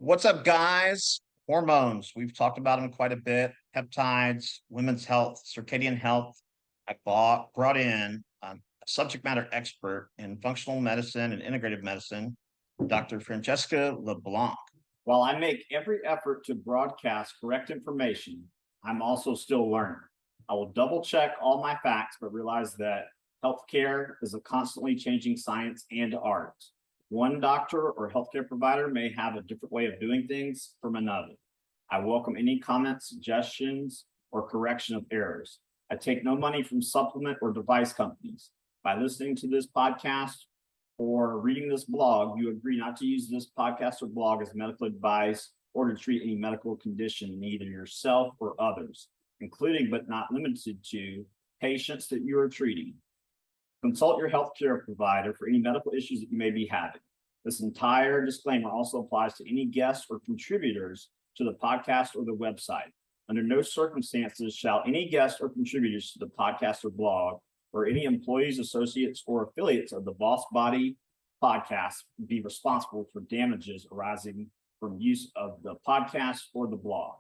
What's up, guys? Hormones. We've talked about them quite a bit. Peptides, women's health, circadian health. I brought in a subject matter expert in functional medicine and integrative medicine, Dr. Francesca LeBlanc. While I make every effort to broadcast correct information, I'm also still learning. I will double check all my facts, but realize that healthcare is a constantly changing science and art. One doctor or healthcare provider may have a different way of doing things from another. I welcome any comments, suggestions, or correction of errors. I take no money from supplement or device companies. By listening to this podcast or reading this blog, you agree not to use this podcast or blog as medical advice or to treat any medical condition in either yourself or others, including but not limited to patients that you are treating. Consult your healthcare provider for any medical issues that you may be having. This entire disclaimer also applies to any guests or contributors to the podcast or the website. Under no circumstances shall any guests or contributors to the podcast or blog or any employees, associates, or affiliates of the Boss Body podcast be responsible for damages arising from use of the podcast or the blog.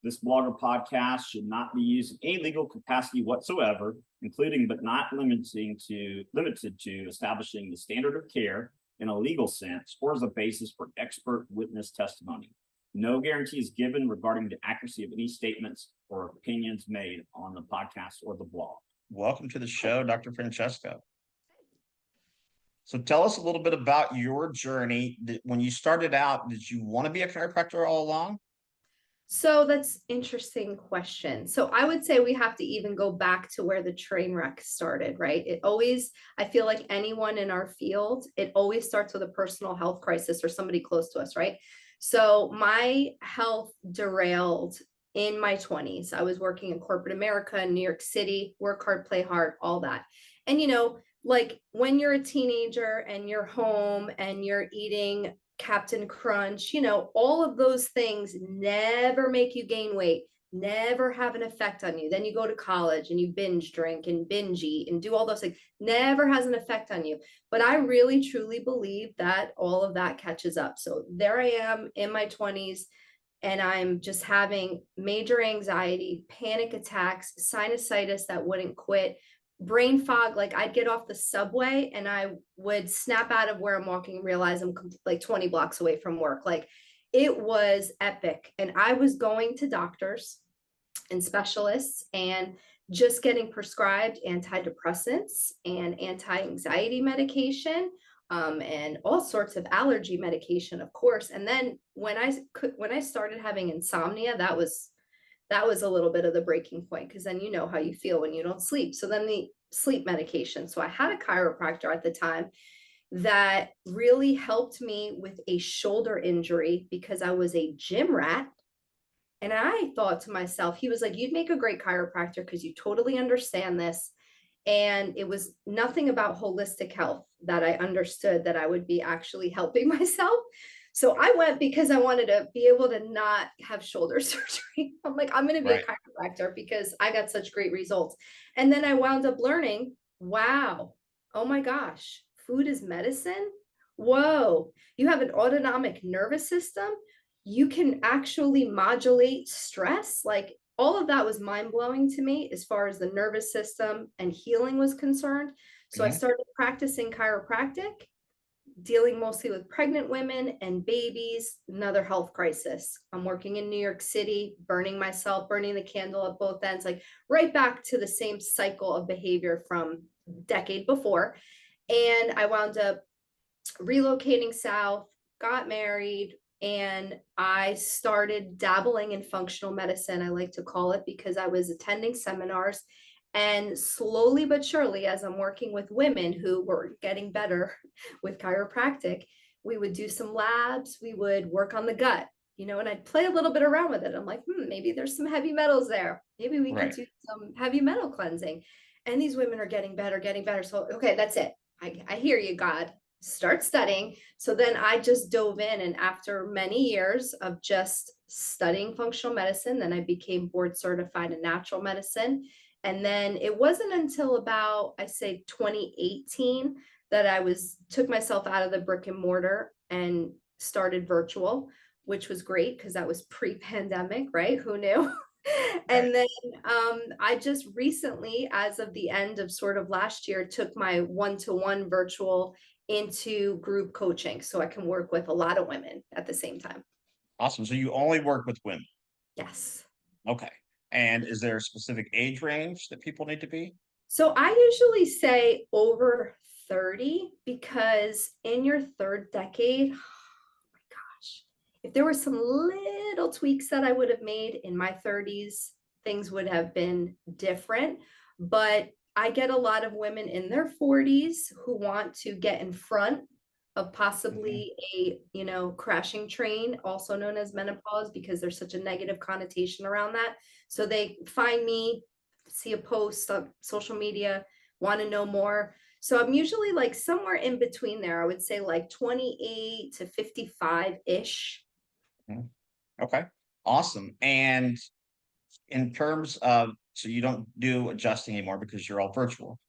This blog or podcast should not be used in any legal capacity whatsoever, including but not limited to establishing the standard of care in a legal sense or as a basis for expert witness testimony. No guarantee is given regarding the accuracy of any statements or opinions made on the podcast or the blog. Welcome to the show, Dr. Francesca. So tell us a little bit about your journey. When you started out, did you want to be a chiropractor all along? So that's interesting question. So I would say we have to even go back to where the train wreck started, right? I feel like anyone in our field, it always starts with a personal health crisis or somebody close to us, right? So my health derailed in my 20s. I was working in corporate America in New York City, work hard, play hard, all that. And, like when you're a teenager and you're home and you're eating Captain Crunch, all of those things never make you gain weight, never have an effect on you. Then you go to college and you binge drink and binge eat and do all those things, never has an effect on you. But I really truly believe that all of that catches up. So there I am in my 20s and I'm just having major anxiety, panic attacks, sinusitis that wouldn't quit, brain fog. Like I'd get off the subway and I would snap out of where I'm walking and realize I'm like 20 blocks away from work. Like it was epic. And I was going to doctors and specialists and just getting prescribed antidepressants and anti-anxiety medication, and all sorts of allergy medication, of course. And then when I started having insomnia, that was a little bit of the breaking point, because then you know how you feel when you don't sleep. So then the sleep medication. So I had a chiropractor at the time that really helped me with a shoulder injury because I was a gym rat. And I thought to myself, he was like, you'd make a great chiropractor because you totally understand this. And it was nothing about holistic health that I understood that I would be actually helping myself. So I went because I wanted to be able to not have shoulder surgery. I'm like, I'm going to be a chiropractor because I got such great results. And then I wound up learning, wow, oh my gosh, food is medicine. Whoa, you have an autonomic nervous system. You can actually modulate stress. Like all of that was mind blowing to me as far as the nervous system and healing was concerned. So I started practicing chiropractic, dealing mostly with pregnant women and babies, another health crisis. I'm working in New York City, burning the candle at both ends, like right back to the same cycle of behavior from decade before. And I wound up relocating south, got married, and I started dabbling in functional medicine, I like to call it, because I was attending seminars. And slowly but surely, as I'm working with women who were getting better with chiropractic, we would do some labs, we would work on the gut, and I'd play a little bit around with it. I'm like, maybe there's some heavy metals there. Maybe we could do some heavy metal cleansing. And these women are getting better. So, okay, that's it. I hear you, God. Start studying. So then I just dove in, and after many years of just studying functional medicine, then I became board certified in natural medicine. And then it wasn't until about, I say 2018 that I took myself out of the brick and mortar and started virtual. which was great because that was pre-pandemic, right? Who knew? Right. And then I just recently, as of the end of sort of last year, took my one-to-one virtual into group coaching so I can work with a lot of women at the same time. Awesome. So you only work with women. Yes. Okay. And is there a specific age range that people need to be? So I usually say over 30 because in your third decade, gosh, if there were some little tweaks that I would have made in my 30s, things would have been different. But I get a lot of women in their 40s who want to get in front of Mhm. possibly a, crashing train, also known as menopause, because there's such a negative connotation around that. So they find me, see a post on social media, want to know more. So I'm usually like somewhere in between there. I would say like 28 to 55-ish. Mhm. Okay. Awesome. And in terms of, so you don't do adjusting anymore because you're all virtual,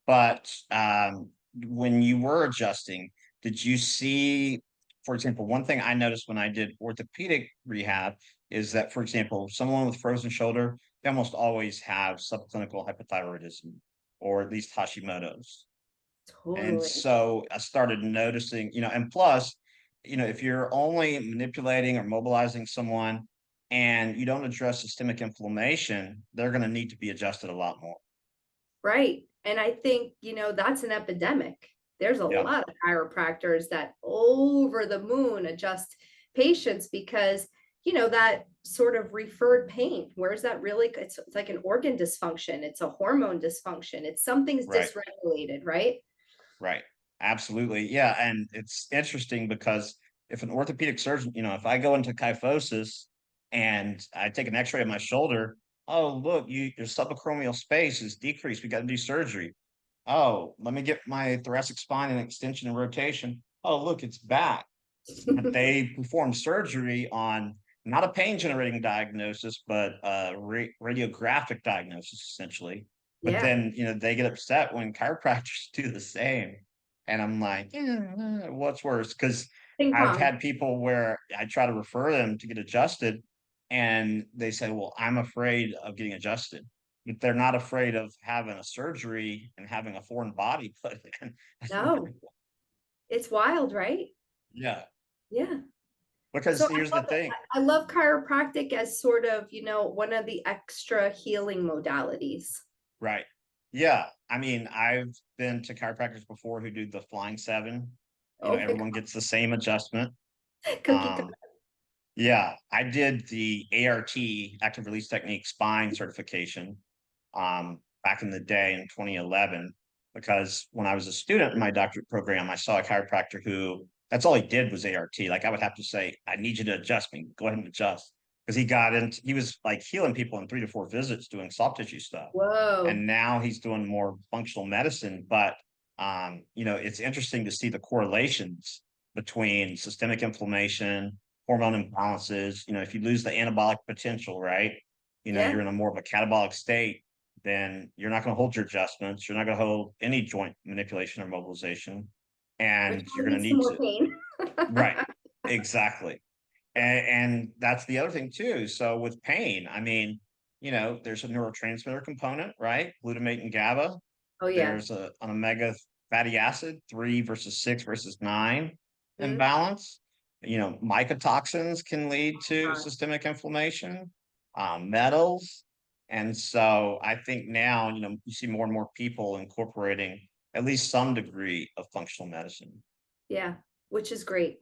but when you were adjusting, did you see, for example, one thing I noticed when I did orthopedic rehab is that, for example, someone with frozen shoulder, they almost always have subclinical hypothyroidism or at least Hashimoto's. And Totally. so I started noticing, and plus, if you're only manipulating or mobilizing someone and you don't address systemic inflammation, they're going to need to be adjusted a lot more. Right. And I think, that's an epidemic. There's a Yeah, lot of chiropractors that over the moon adjust patients because, that sort of referred pain, where's that really? It's like an organ dysfunction. It's a hormone dysfunction. It's something's right, dysregulated, right? right. Absolutely. Yeah. And it's interesting because if an orthopedic surgeon, if I go into kyphosis and I take an x ray of my shoulder, oh, look, your subacromial space is decreased. We got to do surgery. Oh, let me get my thoracic spine and extension and rotation. Oh, look, it's back. But they perform surgery on not a pain generating diagnosis, but radiographic diagnosis, essentially. But Yeah. then, they get upset when chiropractors do the same. And I'm like, what's worse? Because Ping I've pong. had people where I try to refer them to get adjusted, and they say, well, I'm afraid of getting adjusted. But they're not afraid of having a surgery and having a foreign body put in. No, it's wild, right? Yeah. Yeah. So Because I here's the love it. thing. I love chiropractic as sort of, one of the extra healing modalities. Right. Yeah. I mean, I've been to chiropractors before who do the flying seven. Oh my Everyone gets the same adjustment. God. Cookie cutter. Um, yeah, I did the ART, active release technique spine certification, back in the day in 2011, because when I was a student in my doctorate program, I saw a chiropractor who that's all he did was ART. Like I would have to say, I need you to adjust me. Go ahead and adjust. Because he was like healing people in 3 to 4 visits doing soft tissue stuff. Whoa. And now he's doing more functional medicine. But it's interesting to see the correlations between systemic inflammation, hormone imbalances. If you lose the anabolic potential, right? Yeah. You're in a more of a catabolic state, then you're not going to hold your adjustments. You're not going to hold any joint manipulation or mobilization. Which And you're will going lead to to need more to, pain. right. Exactly. And that's the other thing too. So with pain, I mean, there's a neurotransmitter component, right? Glutamate and GABA. Oh yeah. There's an omega fatty acid, 3 versus 6 versus 9 Mhm. imbalance. Mycotoxins can lead to systemic inflammation, metals. And so I think now, you see more and more people incorporating at least some degree of functional medicine. Yeah, which is great.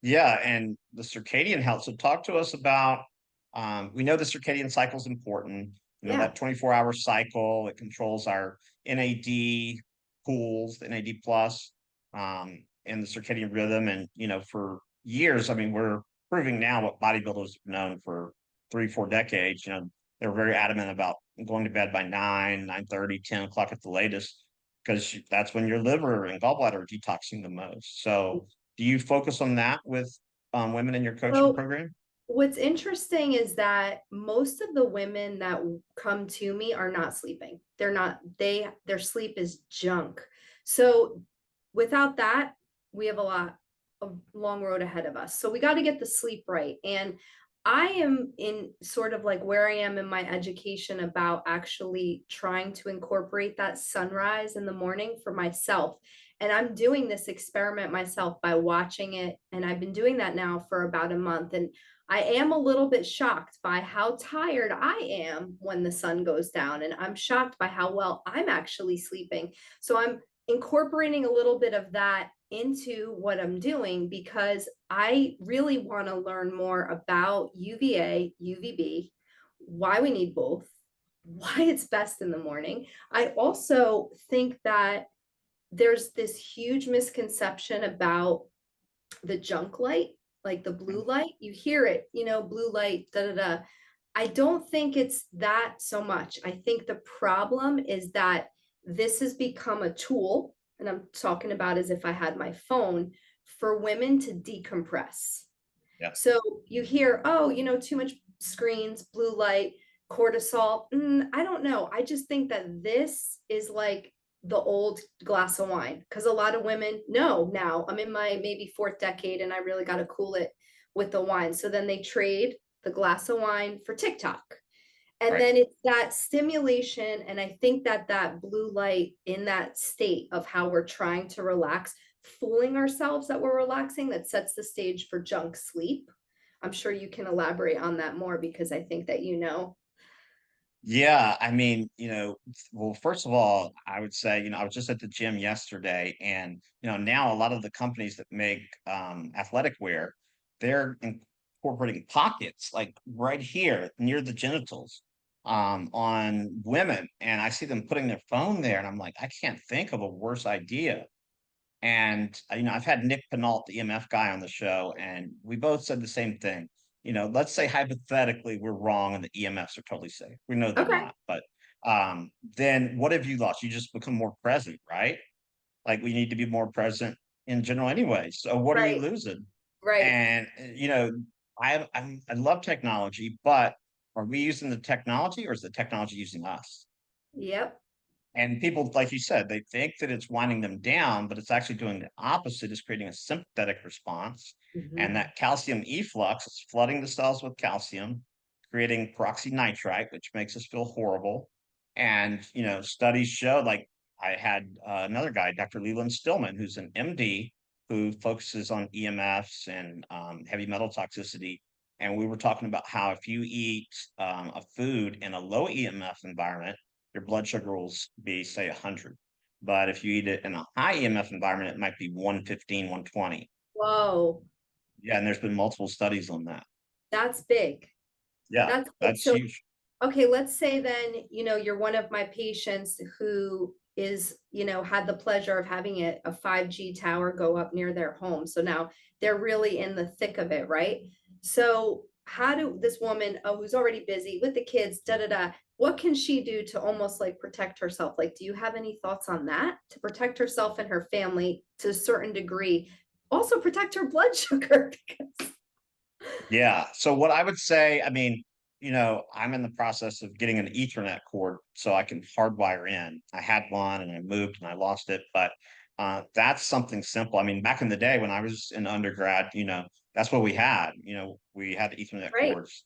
Yeah, and the circadian health. So talk to us about, we know the circadian cycle is important. Yeah. That 24-hour cycle, it controls our NAD pools, the NAD plus, and the circadian rhythm. And, for years, I mean, we're proving now what bodybuilders have known for 3, 4 decades. They're very adamant about going to bed by 9:30, 10 o'clock at the latest, because that's when your liver and gallbladder are detoxing the most. So do you focus on that with women in your coaching So program? what's interesting is that most of the women that come to me are not sleeping. They're not, their sleep is junk. So without that, we have a a long road ahead of us. So we got to get the sleep right. And I am in sort of like where I am in my education about actually trying to incorporate that sunrise in the morning for myself. And I'm doing this experiment myself by watching it. And I've been doing that now for about a month. And I am a little bit shocked by how tired I am when the sun goes down. And I'm shocked by how well I'm actually sleeping. So I'm incorporating a little bit of that into what I'm doing because I really want to learn more about UVA, UVB, why we need both, why it's best in the morning. I also think that there's this huge misconception about the junk light, like the blue light. You hear it, blue light, da da da. I don't think it's that so much. I think the problem is that this has become a tool, and I'm talking about as if I had my phone, for women to decompress. Yeah. So you hear, oh, too much screens, blue light, cortisol. I don't know. I just think that this is like the old glass of wine because a lot of women know now I'm in my maybe fourth decade and I really got to cool it with the wine. So then they trade the glass of wine for TikTok. And Right. then it's that stimulation. And I think that that blue light in that state of how we're trying to relax, fooling ourselves that we're relaxing, that sets the stage for junk sleep. I'm sure you can elaborate on that more because I think that Yeah, I mean, well, first of all, I would say, I was just at the gym yesterday, and now a lot of the companies that make athletic wear, they're incorporating pockets like right here near the genitals on women, and I see them putting their phone there, and I'm like, I can't think of a worse idea. And I've had Nick Penault, the EMF guy, on the show, and we both said the same thing. Let's say hypothetically we're wrong and the EMFs are totally safe. We know they're okay. not, but then what have you lost? You just become more present, right? Like we need to be more present in general anyway. So what are you Right, losing? right. And I love technology, but are we using the technology or is the technology using us? Yep. And people, like you said, they think that it's winding them down, but it's actually doing the opposite, is creating a sympathetic response. And Mhm. that calcium efflux is flooding the cells with calcium, creating peroxynitrite, which makes us feel horrible. And, studies show, like I had another guy, Dr. Leland Stillman, who's an MD who focuses on EMFs and heavy metal toxicity. And we were talking about how if you eat a food in a low EMF environment, your blood sugar will be, say, 100. But if you eat it in a high EMF environment, it might be 115, 120. Whoa, Yeah, and there's been multiple studies on that. that's big. Yeah, That's big. that's So, huge. okay, let's say then, you're one of my patients who is, had the pleasure of having a 5G tower go up near their home. So now they're really in the thick of it, right? So how do this woman, oh, who's already busy with the kids, da da da, what can she do to almost like protect herself? Like, do you have any thoughts on that to protect herself and her family to a certain degree? Also protect her blood sugar. Yeah. So what I would say, I mean, I'm in the process of getting an Ethernet cord so I can hardwire in. I had one and I moved and I lost it, but that's something simple. I mean, back in the day when I was in undergrad, that's what we had. We had the Ethernet Right. cords,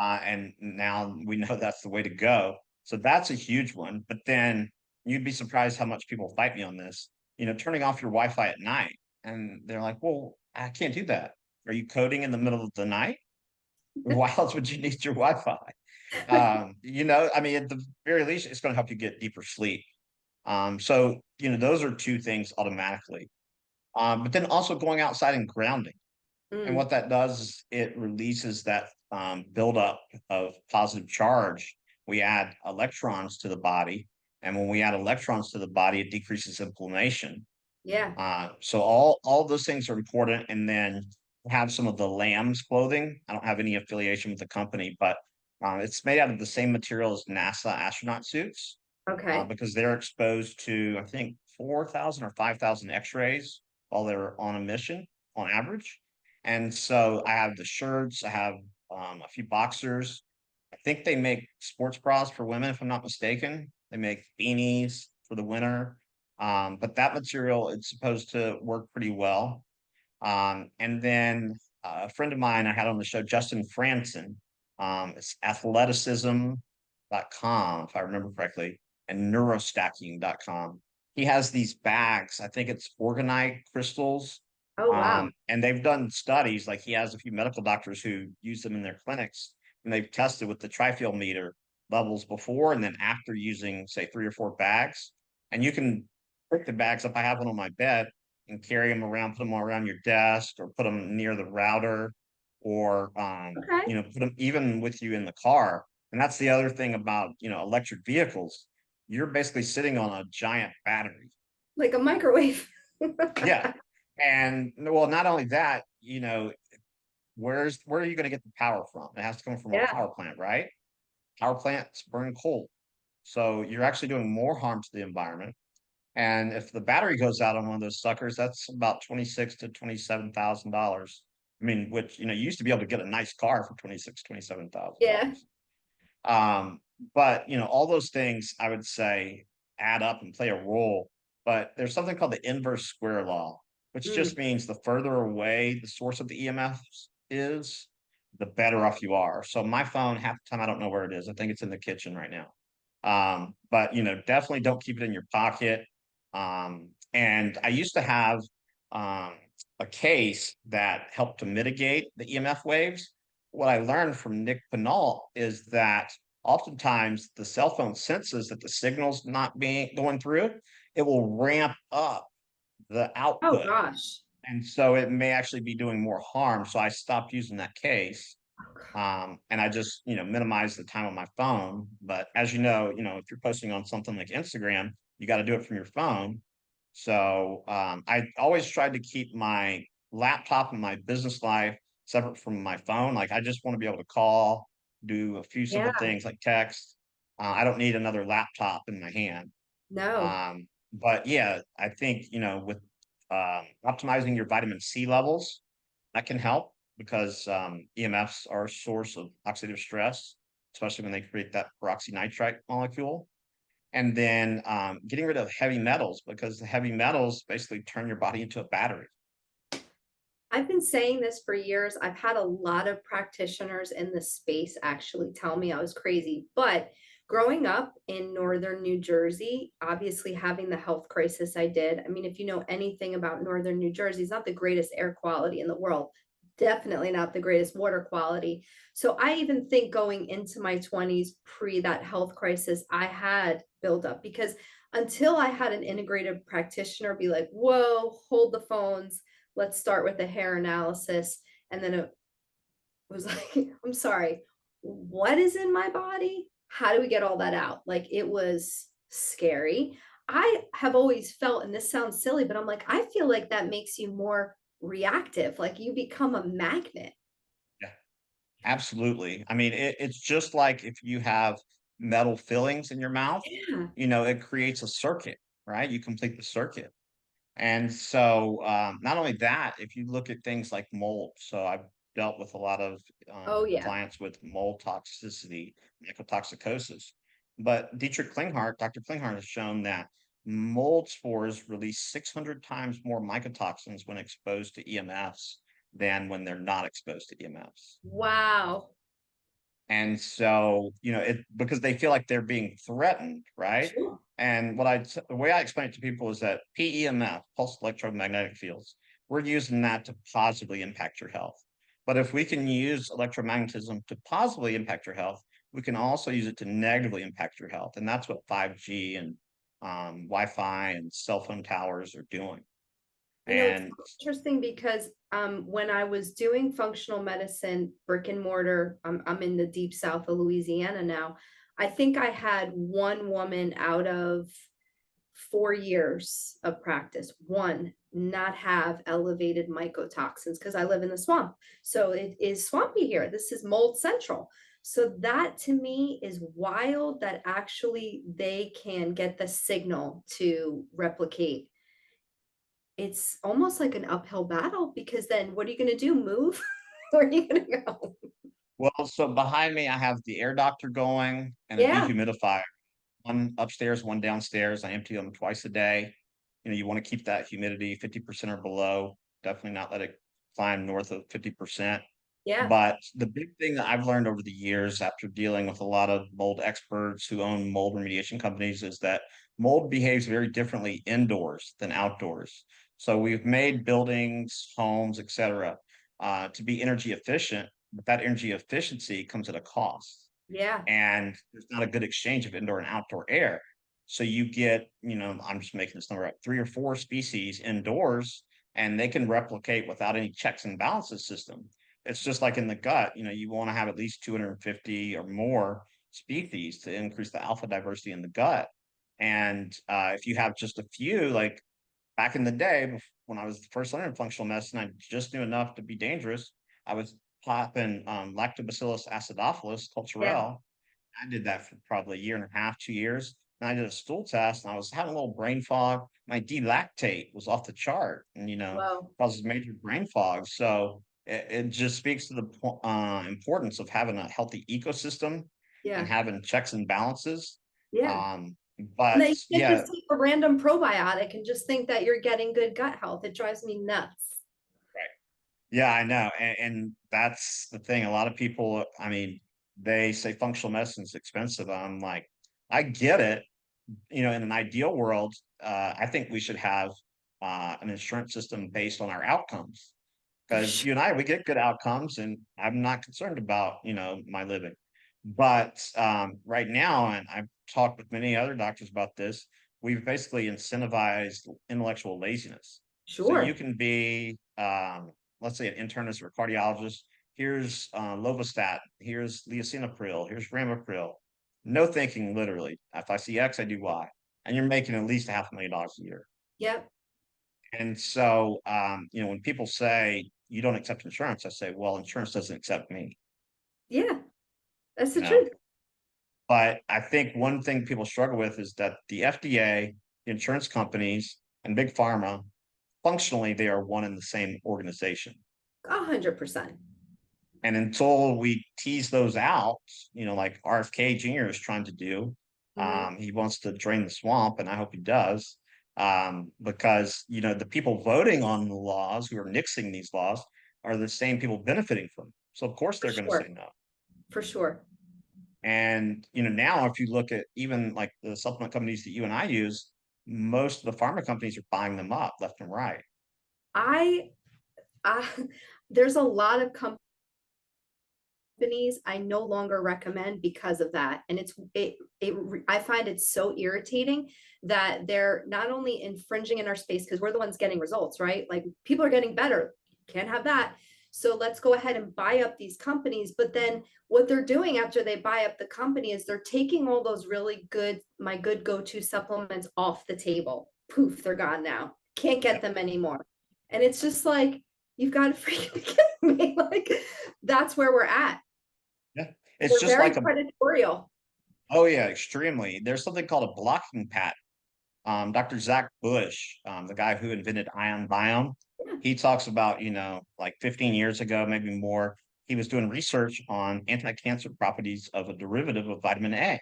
and now we know that's the way to go. So that's a huge one. But then you'd be surprised how much people fight me on this. Turning off your Wi-Fi at night, and they're like, "Well, I can't do that. Are you coding in the middle of the night? Why else would you need your Wi-Fi?" I mean, at the very least, it's going to help you get deeper sleep. So those are two things automatically. But then also going outside and grounding. And Mm, what that does is it releases that buildup of positive charge. We add electrons to the body. And when we add electrons to the body, it decreases inflammation. yeah. So all those things are important. And then have some of the Lamb's clothing. I don't have any affiliation with the company, but it's made out of the same material as NASA astronaut suits Okay. because they're exposed to, I think, 4,000 or 5,000 X-rays while they're on a mission on average. And so I have the shirts, I have a few boxers. I think they make sports bras for women, if I'm not mistaken. They make beanies for the winter. But that material, it's supposed to work pretty well. And then a friend of mine I had on the show, Justin Franson, it's athleticism.com, if I remember correctly, and neurostacking.com. He has these bags, I think it's organite crystals. Oh, wow. And they've done studies, like he has a few medical doctors who use them in their clinics, and they've tested with the trifield meter levels before and then after using, say, 3 or 4 bags. And you can pick the bags up. I have one on my bed and carry them around, put them around your desk or put them near the router or, Okay. put them even with you in the car. And that's the other thing about, electric vehicles. You're basically sitting on a giant battery. Like a microwave. Yeah. And well, not only that, where are you going to get the power from? It has to come from a Yeah. power plant, right? Power plants burn coal. So you're actually doing more harm to the environment. And if the battery goes out on one of those suckers, that's about 26 to $27,000. I mean, which you used to be able to get a nice car for 26, Yeah. $27,000. But all those things I would say add up and play a role. But there's something called the inverse square law, which Mm. just means the further away the source of the EMFs is, the better off you are. So my phone, half the time I don't know where it is. I think it's in the kitchen right now. But definitely don't keep it in your pocket. And I used to have a case that helped to mitigate the EMF waves. What I learned from Nick Pinal is that oftentimes the cell phone senses that the signal's not being going through, it will ramp up the Oh, output. gosh. And so it may actually be doing more harm. So I stopped using that case. And I just, minimize the time on my phone. But as if you're posting on something like Instagram, you got to do it from your phone. So I always tried to keep my laptop and my business life separate from my phone. Like I just want to be able to call, do a few Yeah. simple things like text. I don't need another laptop in my hand. No. But yeah, I think, with optimizing your vitamin C levels, that can help because EMFs are a source of oxidative stress, especially when they create that peroxynitrite molecule. And then getting rid of heavy metals because the heavy metals basically turn your body into a battery. I've been saying this for years. I've had a lot of practitioners in the space actually tell me I was crazy. But growing up in northern New Jersey, obviously having the health crisis I did. I mean, if you know anything about northern New Jersey, it's not the greatest air quality in the world. Definitely not the greatest water quality. So I even think going into my 20s, pre that health crisis, I had buildup because until I had an integrative practitioner be like, whoa, hold the phones, let's start with a hair analysis. And then it was like, I'm sorry, what is in my body? How do we get all that out? Like it was scary. I have always felt, and this sounds silly, but I'm like, I feel like that makes you more reactive, like you become a magnet. Yeah, absolutely. I mean, it's just like if you have metal fillings in your mouth, Yeah. it creates a circuit, right? You complete the circuit. And so, not only that, if you look at things like mold, so I've dealt with a lot of Oh, yeah. clients with mold toxicity, mycotoxicosis. But Dr. Klinghardt has shown that mold spores release 600 times more mycotoxins when exposed to EMFs than when they're not exposed to EMFs. Wow. And so, it because they feel like they're being threatened, right? Sure. And the way I explain it to people is that PEMF, pulse electromagnetic fields, we're using that to positively impact your health. But if we can use electromagnetism to positively impact your health, we can also use it to negatively impact your health. And that's what 5G and Wi-Fi and cell phone towers are doing. It's And interesting because when I was doing functional medicine, brick and mortar, I'm in the deep south of Louisiana now. I think I had one woman out of 4 years of practice, one not have elevated mycotoxins because I live in the swamp. So it is swampy here. This is mold central. So that to me is wild that actually they can get the signal to replicate. It's almost like an uphill battle because then what are you going to do? Move? Where are you going to go? well, so behind me, I have the air doctor going and a Yeah. dehumidifier. One upstairs, one downstairs. I empty them twice a day. You want to keep that humidity 50% or below. definitely not let it climb north of 50%. Yeah. But the big thing that I've learned over the years after dealing with a lot of mold experts who own mold remediation companies is that mold behaves very differently indoors than outdoors. So we've made buildings, homes, etc., to be energy efficient, but that energy efficiency comes at a cost. Yeah. And there's not a good exchange of indoor and outdoor air. So you get, I'm just making this number up, 3 or 4 species indoors, and they can replicate without any checks and balances system. It's just like in the gut, you want to have at least 250 or more species to increase the alpha diversity in the gut. And if you have just a few, like back in the day when I was first learning functional medicine, I just knew enough to be dangerous. I was popping Lactobacillus acidophilus Yeah. culturelle. I did that for probably a year and a half, 2 years. And I did a stool test and I was having a little brain fog. My D-lactate was off the chart and, Wow. causes major brain fog. So it just speaks to the importance of having a healthy ecosystem and Yeah. having checks and balances. Yeah. Um, And but then you can't yeah, just take a random probiotic and just think that you're getting good gut health. It drives me nuts. yeah, I know. And that's the thing. A lot of people, I mean, they say functional medicine is expensive. I'm like, I get it. In an ideal world, I think we should have an insurance system based on our outcomes because you and I, we get good outcomes and I'm not concerned about, my living. But right now, and I've talked with many other doctors about this, we've basically incentivized intellectual laziness. So you Sure. can be, let's say, an internist or a cardiologist. Here's lovastatin. Here's lisinopril. Here's ramipril. No thinking, literally. If I see X, I do Y, and you're making at least $500,000 a year. Yep. And so, when people say you don't accept insurance, I say, well, insurance doesn't accept me. Yeah. That's You the know, truth. but I think one thing people struggle with is that the FDA, the insurance companies, and big pharma, functionally, they are one and the same organization. 100%. And until we tease those out, like RFK Jr. is trying to do, Mhm. he wants to drain the swamp, and I hope he does, because the people voting on the laws who are nixing these laws are the same people benefiting from them. So of course For they're going to say sure. no. For sure. And now if you look at even like the supplement companies that you and I use, most of the pharma companies are buying them up left and right. I, I, there's a lot of companies I no longer recommend because of that. And I find it so irritating that they're not only infringing in our space because we're the ones getting results, right? Like people are getting better. Can't have that. So let's go ahead and buy up these companies. But then what they're doing after they buy up the company is they're taking all those really good, my good go-to supplements off the table. Poof, they're gone now. Can't get them anymore. And it's just like, you've got to freaking be kidding me. Like, that's where we're at. Yeah. It's They're just very like predatorial. oh yeah, extremely. There's something called a blocking patent. Dr. Zach Bush, the guy who invented ion biome, Yeah. he talks about, like 15 years ago, maybe more, he was doing research on anti-cancer properties of a derivative of vitamin A.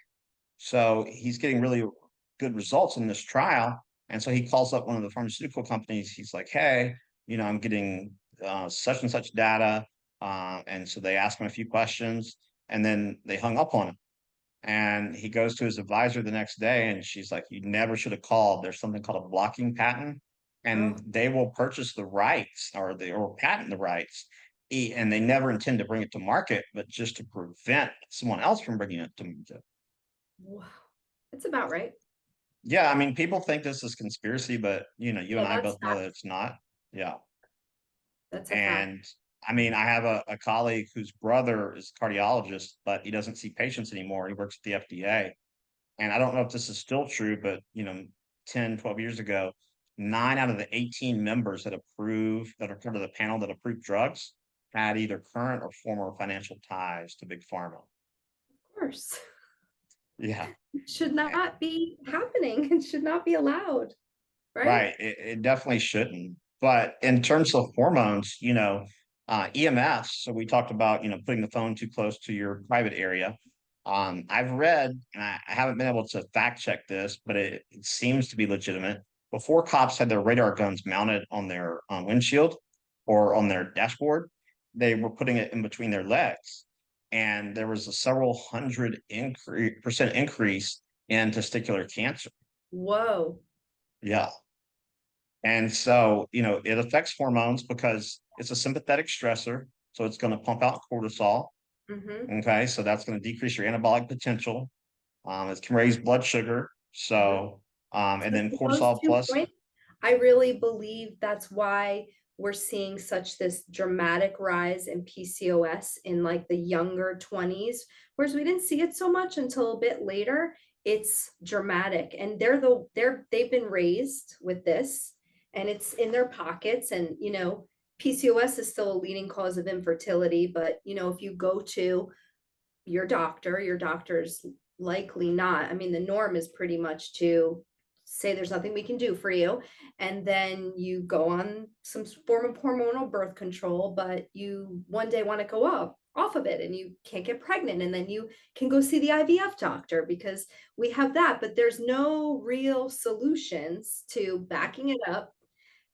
So he's getting really good results in this trial. And so he calls up one of the pharmaceutical companies. He's like, hey, I'm getting such and such data. And so they ask him a few questions and then they hung up on him. And he goes to his advisor the next day and she's like, you never should have called. There's something called a blocking patent, and Oh, they will purchase the rights or patent the rights. And they never intend to bring it to market, but just to prevent someone else from bringing it to market. wow. That's about right. Yeah, I mean, people think this is conspiracy, but you Yeah, and I that's both know fact. that it's not. Yeah. That's a fact. And I mean, I have a colleague whose brother is a cardiologist, but he doesn't see patients anymore. He works at the FDA. And I don't know if this is still true, but 10, 12 years ago, 9 out of the 18 members that are part of the panel that approved drugs had either current or former financial ties to big pharma. Of course. Yeah. It should not be happening. It should not be allowed. Right? Right. It definitely shouldn't. But in terms of hormones, EMFs, so we talked about, putting the phone too close to your private area. I've read, and I haven't been able to fact check this, but it seems to be legitimate. Before cops had their radar guns mounted on their windshield, or on their dashboard, they were putting it in between their legs. And there was a several hundred percent increase in testicular cancer. Whoa. Yeah. And so, it affects hormones because it's a sympathetic stressor. So it's going to pump out cortisol. Mm-hmm. Okay. So that's going to decrease your anabolic potential. It can raise blood sugar. Mm-hmm. So, and then Those cortisol 2 plus, points, I really believe that's why we're seeing such this dramatic rise in PCOS in like the younger 20s, whereas we didn't see it so much until a bit later. It's dramatic, and they've been raised with this, and it's in their pockets. And PCOS is still a leading cause of infertility, but if you go to your doctor's likely not. I mean, the norm is pretty much to say there's nothing we can do for you. And then you go on some form of hormonal birth control, but you one day want to go off of it and you can't get pregnant. And then you can go see the IVF doctor because we have that. But there's no real solutions to backing it up,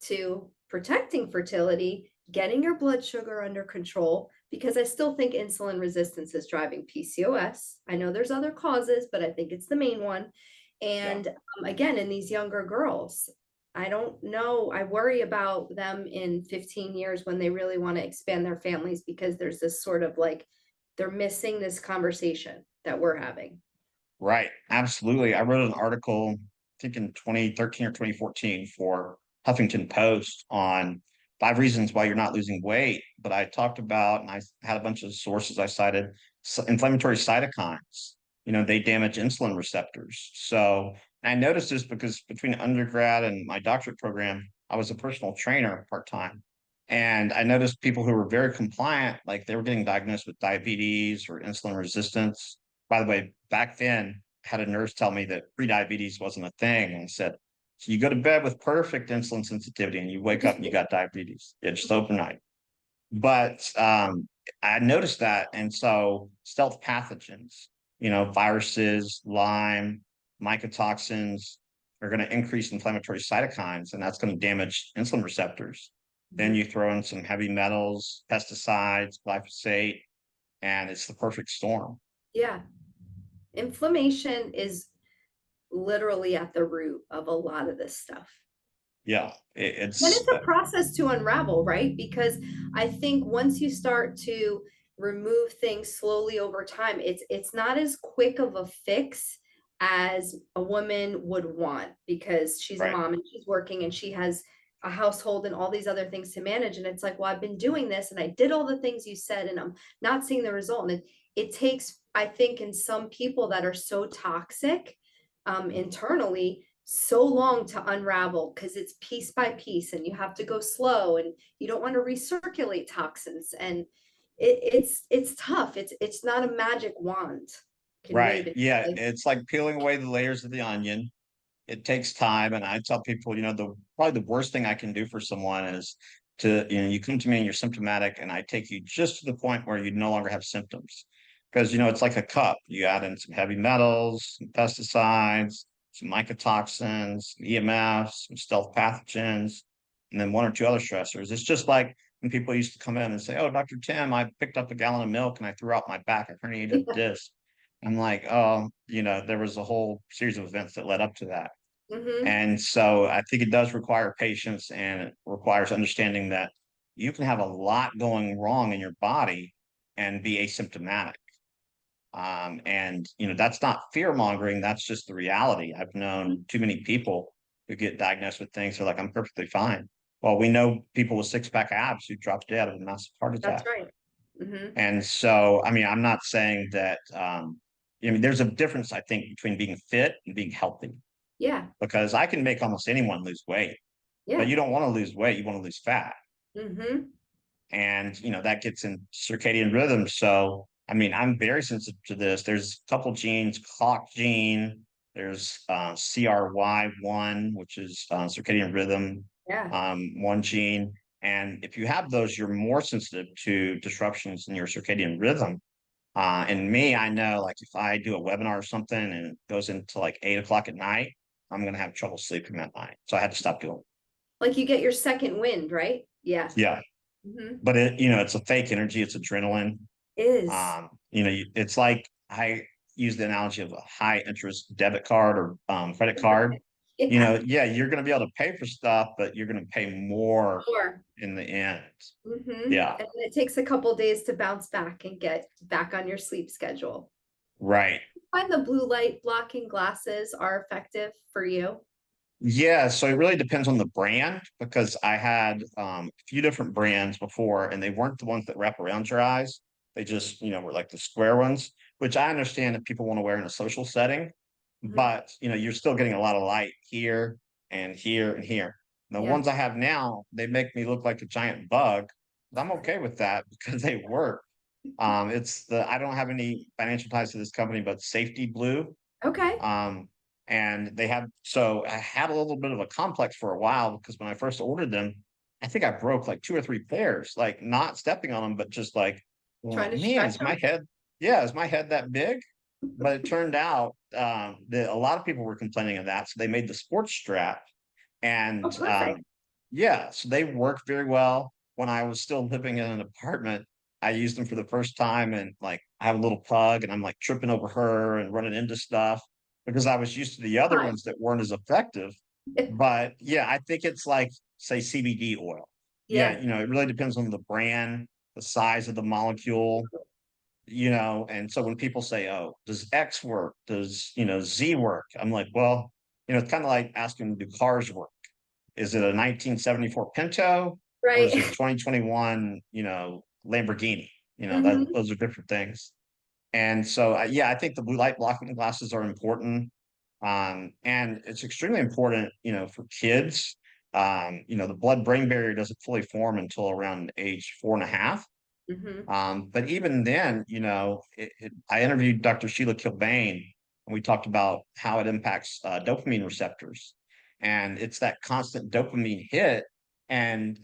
to protecting fertility, getting your blood sugar under control, because I still think insulin resistance is driving PCOS. I know there's other causes, but I think it's the main one. And again, in these younger girls, I don't know. I worry about them in 15 years when they really want to expand their families, because there's this sort of like they're missing this conversation that we're having. right. Absolutely. I wrote an article, I think in 2013 or 2014 for Huffington Post on 5 reasons why you're not losing weight. But I talked about, and I had a bunch of sources I cited, inflammatory cytokines. They damage insulin receptors. So I noticed this because between undergrad and my doctorate program, I was a personal trainer part-time. And I noticed people who were very compliant, like they were getting diagnosed with diabetes or insulin resistance. By the way, back then, I had a nurse tell me that prediabetes wasn't a thing. And I said, so you go to bed with perfect insulin sensitivity and you wake up and you got diabetes. Yeah, just overnight. But I noticed that. And so stealth pathogens, viruses, Lyme, mycotoxins are going to increase inflammatory cytokines, and that's going to damage insulin receptors. Then you throw in some heavy metals, pesticides, glyphosate, and it's the perfect storm. Yeah. Inflammation is literally at the root of a lot of this stuff. Yeah, And it's it's a process to unravel, right? Because I think once you start to remove things slowly over time, it's not as quick of a fix as a woman would want, because she's a right. mom and she's working and she has a household and all these other things to manage. And it's like, well, I've been doing this and I did all the things you said and I'm not seeing the result. And it takes, I think, in some people that are so toxic internally, so long to unravel, because it's piece by piece and you have to go slow and you don't want to recirculate toxins. And it's tough. It's not a magic wand can Right. wave it. Yeah. Like, It's like peeling away the layers of the onion. It takes time. And I tell people, probably the worst thing I can do for someone is you come to me and you're symptomatic, and I take you just to the point where you no longer have symptoms. Because, it's like a cup. You add in some heavy metals, some pesticides, some mycotoxins, some EMFs, some stealth pathogens, and then one or two other stressors. It's just like when people used to come in and say, "Oh, Dr. Tim, I picked up a gallon of milk and I threw out my back. I herniated a disc." I'm like, oh, there was a whole series of events that led up to that. mhm. And so I think it does require patience, and it requires understanding that you can have a lot going wrong in your body and be asymptomatic. And that's not fear mongering. That's just the reality. I've known too many people who get diagnosed with things. They're like, I'm perfectly fine. Well, we know people with six-pack abs who dropped dead of a massive heart That's attack. right. Mhm. And so, I mean, I'm not saying that, there's a difference, I think, between being fit and being healthy, Yeah. because I can make almost anyone lose weight, but Yeah. you don't want to lose weight. You want to lose fat. Mhm. And, that gets in circadian rhythm. So, I mean, I'm very sensitive to this. There's a couple genes, clock gene, there's CRY1, which is circadian rhythm, Yeah. one gene. And if you have those, you're more sensitive to disruptions in your circadian rhythm. And me, I know, like, if I do a webinar or something and it goes into like 8 o'clock at night, I'm going to have trouble sleeping that night. So I had to stop doing it. Like you get your second wind, right? Yeah. Yeah. Mhm. but it's a fake energy. It's adrenaline. Is. It's like I use the analogy of a high interest debit card or credit card. Yeah, Yeah, you're going to be able to pay for stuff, but you're going to pay more more. in the end. Mhm. Yeah, And it takes a couple days to bounce back and get back on your sleep schedule. right. Find the blue light blocking glasses are effective for you. Yeah, so it really depends on the brand because I had a few different brands before, and they weren't the ones that wrap around your eyes. They just, were like the square ones, which I understand that people want to wear in a social setting, Mhm. but you're still getting a lot of light here and here and here. The Yeah. ones I have now, they make me look like a giant bug. I'm okay with that because they work. I don't have any financial ties to this company, but Safety Blue. Okay. Um, and so I had a little bit of a complex for a while because when I first ordered them, I think I broke like 2 or 3 pairs, like not stepping on them, but just like, Trying to man, stretch is my them. head, yeah, is my head that big? But it turned out that a lot of people were complaining of that. So they made the sports strap. Oh, And perfect. yeah, so they worked very well. When I was still living in an apartment, I used them for the first time and like I have a little pug and I'm like tripping over her and running into stuff because I was used to the other Fun. ones that weren't as effective. But yeah, I think it's like, say, CBD oil. Yeah, Yeah. it really depends on the brand, the size of the molecule, and so when people say, oh, does X work? Does, Z work? I'm like, well, it's kind of like asking, do cars work? Is it a 1974 Pinto or is it a Right. 2021, Lamborghini? Hmm. Those are different things. And so, yeah, I think the blue light blocking glasses are important. And it's extremely important, for kids. The blood brain barrier doesn't fully form until around age 4.5. Hmm. But even then, I interviewed Dr. Sheila Kilbane, and we talked about how it impacts dopamine receptors. And it's that constant dopamine hit. And,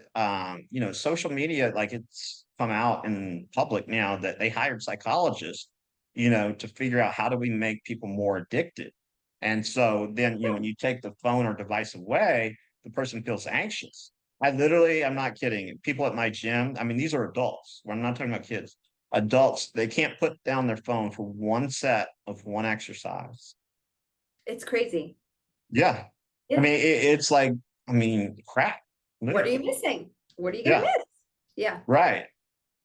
social media, like it's come out in public now that they hired psychologists, to figure out how do we make people more addicted. And so then, when you take the phone or device away, the person feels anxious. I'm not kidding. People at my gym, I mean, these are adults. We're not talking about kids. Adults, they can't put down their phone for one set of one exercise. It's crazy. Yeah. I Yeah. mean, it's like, I mean, crap, What are you literally. missing? What are you gonna Yeah. miss? Yeah. Right.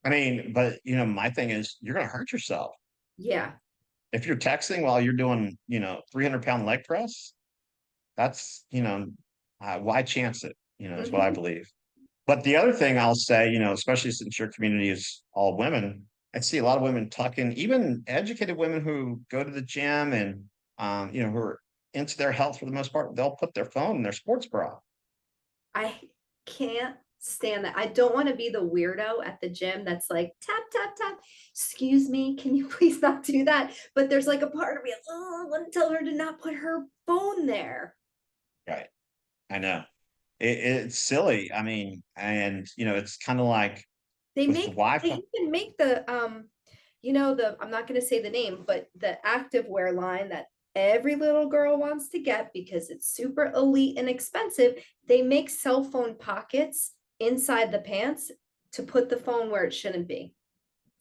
I mean, but, my thing is, you're going to hurt yourself. Yeah. If you're texting while you're doing, 300-pound leg press, that's, why chance it? Is what I Hmm. believe. But the other thing I'll say, especially since your community is all women, I see a lot of women tucking, even educated women who go to the gym and, who are into their health for the most part, they'll put their phone in their sports bra. I can't stand that. I don't want to be the weirdo at the gym that's like tap tap tap. Excuse me, can you please not do that? But there's like a part of me, oh, I want to tell her to not put her phone there. Right. I know. It's silly. I mean, and, it's kind of like with the They Wi-Fi. even make the I'm not going to say the name, but the activewear line that every little girl wants to get because it's super elite and expensive. They make cell phone pockets inside the pants to put the phone where it shouldn't be.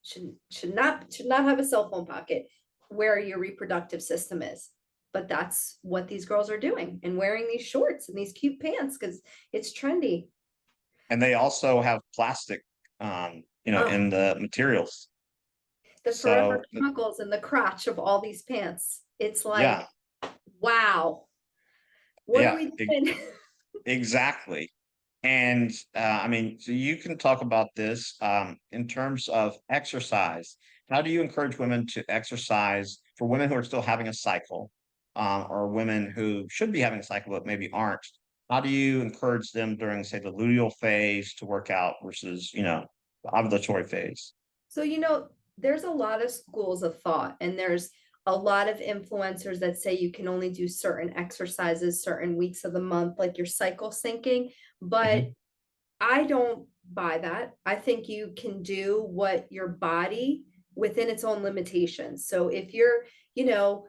Should not have a cell phone pocket where your reproductive system is. But that's what these girls are doing and wearing these shorts and these cute pants because it's trendy. And they also have plastic, Oh, in the materials. the forever So, chemicals in the crotch of all these pants. It's like, yeah, wow, what are yeah, we doing? exactly. And I mean, so you can talk about this in terms of exercise. How do you encourage women to exercise for women who are still having a cycle, or women who should be having a cycle but maybe aren't? How do you encourage them during, say, the luteal phase to work out versus, the ovulatory phase? So, there's a lot of schools of thought, and there's a lot of influencers that say you can only do certain exercises certain weeks of the month, like your cycle syncing. But Mhm. I don't buy that. I think you can do what your body within its own limitations. So if you're, you know,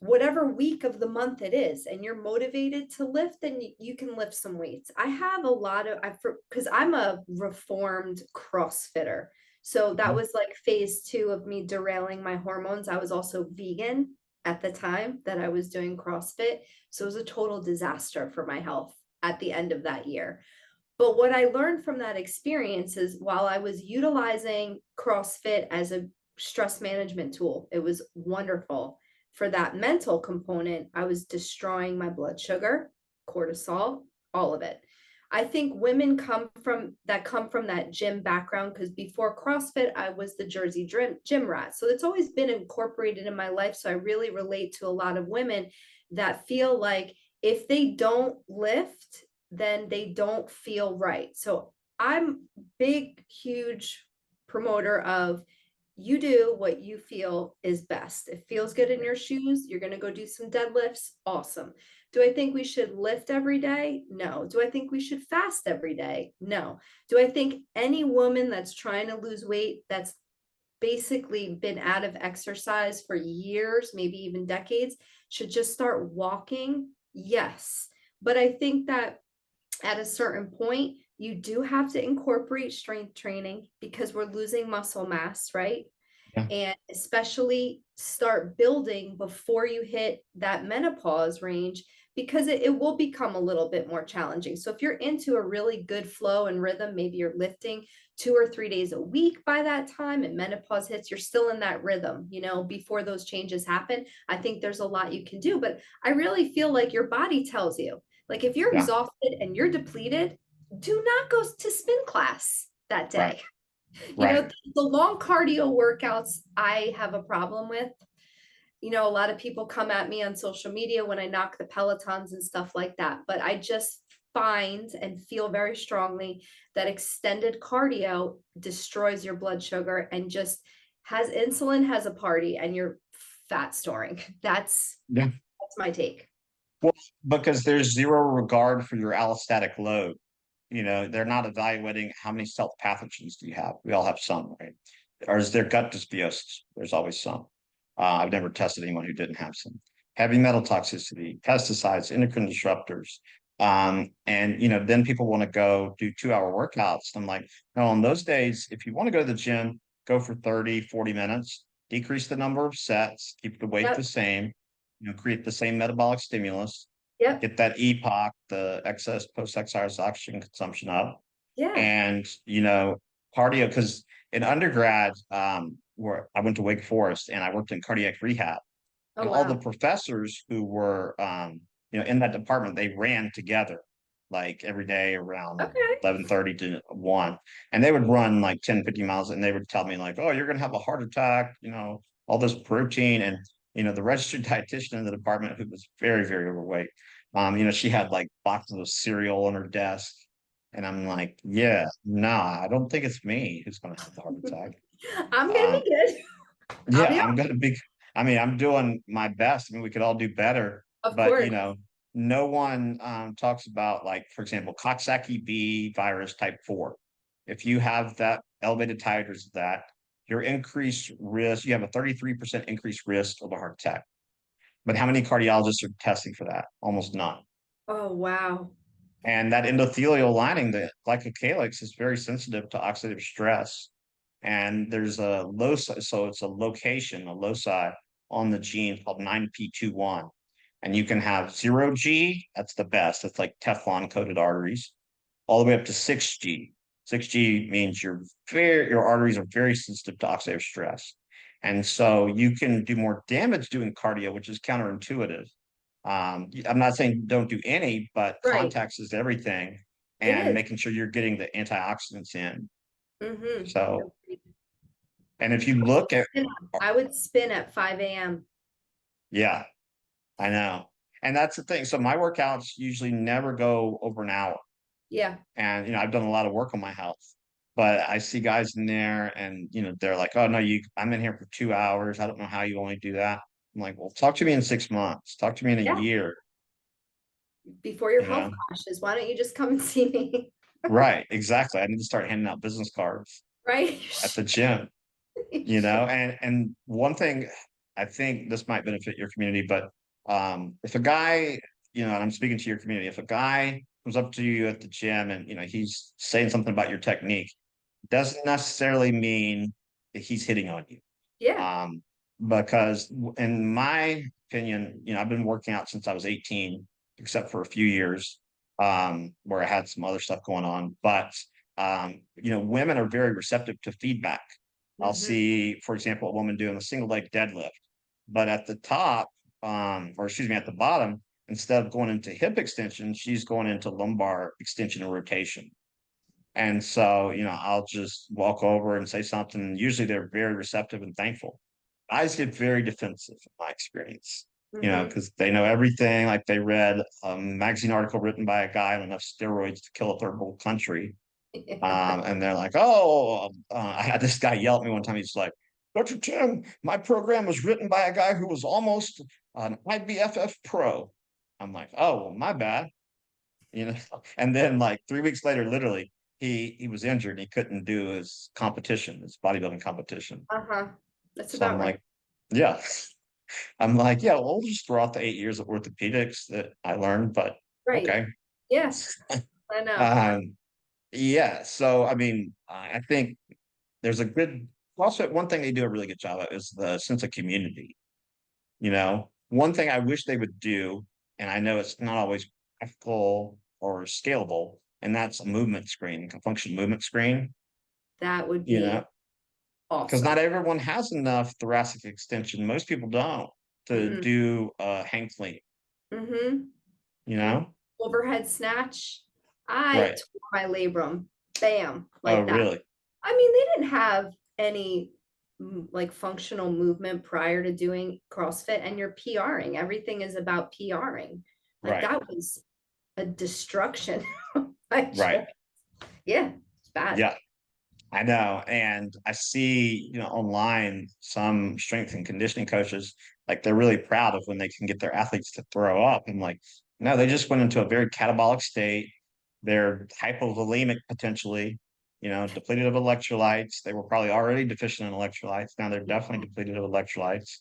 whatever week of the month it is, and you're motivated to lift, then you can lift some weights. I have a lot of, because I'm a reformed CrossFitter. So that Mhm. was like phase 2 of me derailing my hormones. I was also vegan at the time that I was doing CrossFit. So it was a total disaster for my health at the end of that year. But what I learned from that experience is while I was utilizing CrossFit as a stress management tool, it was wonderful. For that mental component, I was destroying my blood sugar, cortisol, all of it. I think women come from that gym background, because before CrossFit, I was the Jersey gym rat. So it's always been incorporated in my life. So I really relate to a lot of women that feel like if they don't lift, then they don't feel right. So I'm big, huge promoter of you do what you feel is best. It feels good in your shoes. You're going to go do some deadlifts. Awesome. Do I think we should lift every day? No. Do I think we should fast every day? No. Do I think any woman that's trying to lose weight, that's basically been out of exercise for years, maybe even decades, should just start walking? Yes. But I think that at a certain point, you do have to incorporate strength training because we're losing muscle mass, right? Yeah. And especially start building before you hit that menopause range, because it will become a little bit more challenging. So if you're into a really good flow and rhythm, maybe you're lifting 2 or 3 days a week by that time and menopause hits, you're still in that rhythm, before those changes happen. I think there's a lot you can do, but I really feel like your body tells you, like if you're Yeah. exhausted and you're depleted, do not go to spin class that Right. day. Right. The long cardio workouts I have a problem with. A lot of people come at me on social media when I knock the Pelotons and stuff like that, but I just find and feel very strongly that extended cardio destroys your blood sugar and just has a party and you're fat storing. Yeah. That's my take. Well, because there's zero regard for your allostatic load. They're not evaluating how many stealth pathogens do you have. We all have some, right? Or is there gut dysbiosis? There's always some. I've never tested anyone who didn't have some. Heavy metal toxicity, pesticides, endocrine disruptors. And then people want to go do 2-hour workouts. I'm like, no, on those days, if you want to go to the gym, go for 30, 40 minutes, decrease the number of sets, keep the weight the Yep. same, create the same metabolic stimulus, Yep. get that EPOC, the excess post-exercise oxygen consumption up, Yeah. and cardio. Because in undergrad, where I went to Wake Forest and I worked in cardiac rehab, Oh, and all the wow. professors who were in that department, they ran together like every day around Okay. 11:30 to 1, and they would run like 10, 50 miles, and they would tell me like, oh, you're gonna have a heart attack, all this protein. And the registered dietitian in the department, who was very, very overweight, she had like boxes of cereal on her desk. And I'm like, yeah, nah, I don't think it's me who's gonna have the heart attack. I'm gonna Um, be good. I'll yeah, be I'm gonna be. I mean, I'm doing my best. I mean, we could all do better, of but course. no one talks about, like, for example, Coxsackie B virus type 4. If you have that elevated titers of that, your increased risk, you have a 33% increased risk of a heart attack. But how many cardiologists are testing for that? Almost none. Oh, wow. And that endothelial lining, the glycocalyx, is very sensitive to oxidative stress. And there's a loci, so it's a location, a loci on the gene called 9p21. And you can have 0G, that's the best. It's like Teflon coated arteries, all the way up to 6G. 6G means your arteries are very sensitive to oxidative stress. And so you can do more damage doing cardio, which is counterintuitive. I'm not saying don't do any, but Right. context is everything, It and is. making sure you're getting the antioxidants in. Mm-hmm. So, and if you look at, I would spin at 5 a.m. yeah, I know. And that's the thing. So my workouts usually never go over an hour. Yeah. And, I've done a lot of work on my health, but I see guys in there and, they're like, oh, no, I'm in here for 2 hours. I don't know how you only do that. I'm like, well, talk to me in 6 months, talk to me in a Yeah. year, Before your you health know? crashes, why don't you just come and see me? Right. Exactly. I need to start handing out business cards Right? at the gym, You should. and one thing I think this might benefit your community, but if a guy, and I'm speaking to your community, if a guy comes up to you at the gym and he's saying something about your technique, doesn't necessarily mean that he's hitting on you. Yeah. Because in my opinion, I've been working out since I was 18, except for a few years where I had some other stuff going on. But women are very receptive to feedback. I'll Mhm. see, for example, a woman doing a single leg deadlift, but at the top, or excuse me, at the bottom, instead of going into hip extension, she's going into lumbar extension and rotation. And so, I'll just walk over and say something. Usually they're very receptive and thankful. Guys get very defensive in my experience, Mhm. because they know everything. Like they read a magazine article written by a guy on enough steroids to kill a third world country. And they're like, oh, I had this guy yell at me one time. He's like, Dr. Tim, my program was written by a guy who was almost an IBFF pro. I'm like, oh, well, my bad. And then like 3 weeks later, literally, he was injured. He couldn't do his competition, his bodybuilding competition. Uh-huh. That's So I'm about right. like, yeah. I'm like, yeah, we'll just throw out the 8 years of orthopedics that I learned, but Right. okay. Yeah, I know. Um, yeah. So I mean, I think there's a good CrossFit. One thing they do a really good job of is the sense of community. One thing I wish they would do, and I know it's not always practical or scalable, and that's a movement screen, a function movement screen. That would You be know, because awesome. not everyone has enough thoracic extension. Most people don't to Mm-mm. do hang clean. Mm-hmm. You Mm. know, Overhead snatch. I right? tore my labrum. Bam, Oh, like that. really? I mean, they didn't have any like functional movement prior to doing CrossFit, and you're PRing. Everything is about PRing. Like Right, that was a destruction. I right. just, yeah, it's bad. Yeah, I know. And I see, online some strength and conditioning coaches, like they're really proud of when they can get their athletes to throw up. And like, no, they just went into a very catabolic state. They're hypovolemic potentially, depleted of electrolytes. They were probably already deficient in electrolytes. Now they're definitely depleted of electrolytes.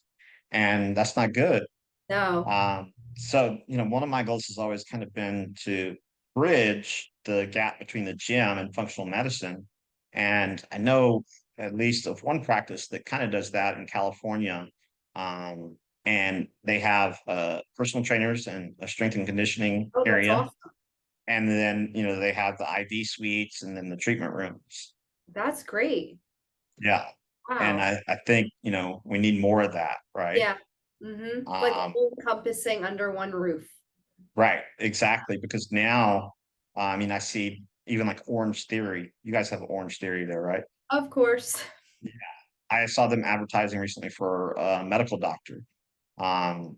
And that's not good. No. So, one of my goals has always kind of been to bridge the gap between the gym and functional medicine. And I know at least of one practice that kind of does that in California. Um, and they have personal trainers and a strength and conditioning Oh, that's area. awesome. And then, they have the IV suites and then the treatment rooms. That's great. Yeah. And Wow. I think, we need more of that, right? Yeah. Mm-hmm. Like Um, all encompassing under one roof. Right, exactly. Because now, I mean, I see even like Orange Theory. You guys have Orange Theory there, right? Of course. Yeah. I saw them advertising recently for a medical doctor.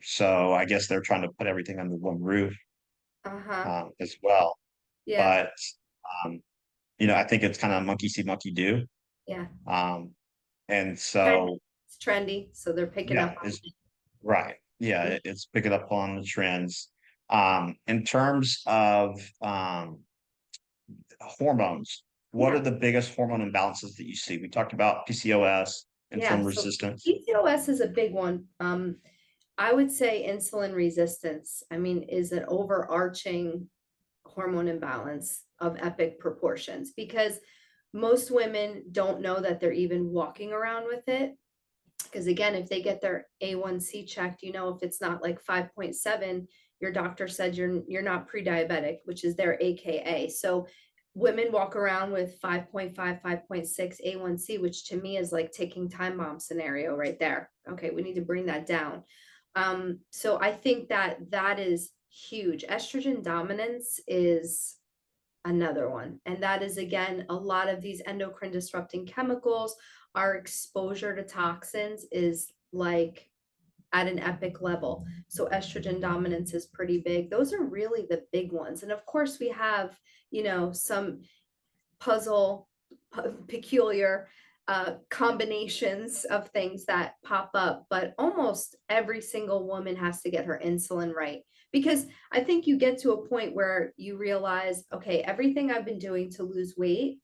So I guess they're trying to put everything under one roof Uh-huh. as well. Yeah. But um, I think it's kind of monkey see, monkey do. Yeah. Um, and Trendy. so It's trendy, so they're picking yeah, up on it's right. Yeah, it. it's picking up on the trends. In terms of hormones. What Yeah. are the biggest hormone imbalances that you see? We talked about PCOS, Yeah. insulin So resistance. PCOS is a big one. I would say insulin resistance, I mean, is an overarching hormone imbalance of epic proportions because most women don't know that they're even walking around with it. Because again, if they get their A1C checked, if it's not like 5.7, your doctor said you're not pre-diabetic, which is their AKA. So women walk around with 5.5, 5.6 A1C, which to me is like ticking time bomb scenario right there. Okay, we need to bring that down. So I think that is huge. Estrogen dominance is another one. And that is, again, a lot of these endocrine disrupting chemicals, our exposure to toxins is like at an epic level. So estrogen dominance is pretty big. Those are really the big ones. And of course, we have, some puzzle, peculiar combinations of things that pop up, but almost every single woman has to get her insulin right. Because I think you get to a point where you realize, okay, everything I've been doing to lose weight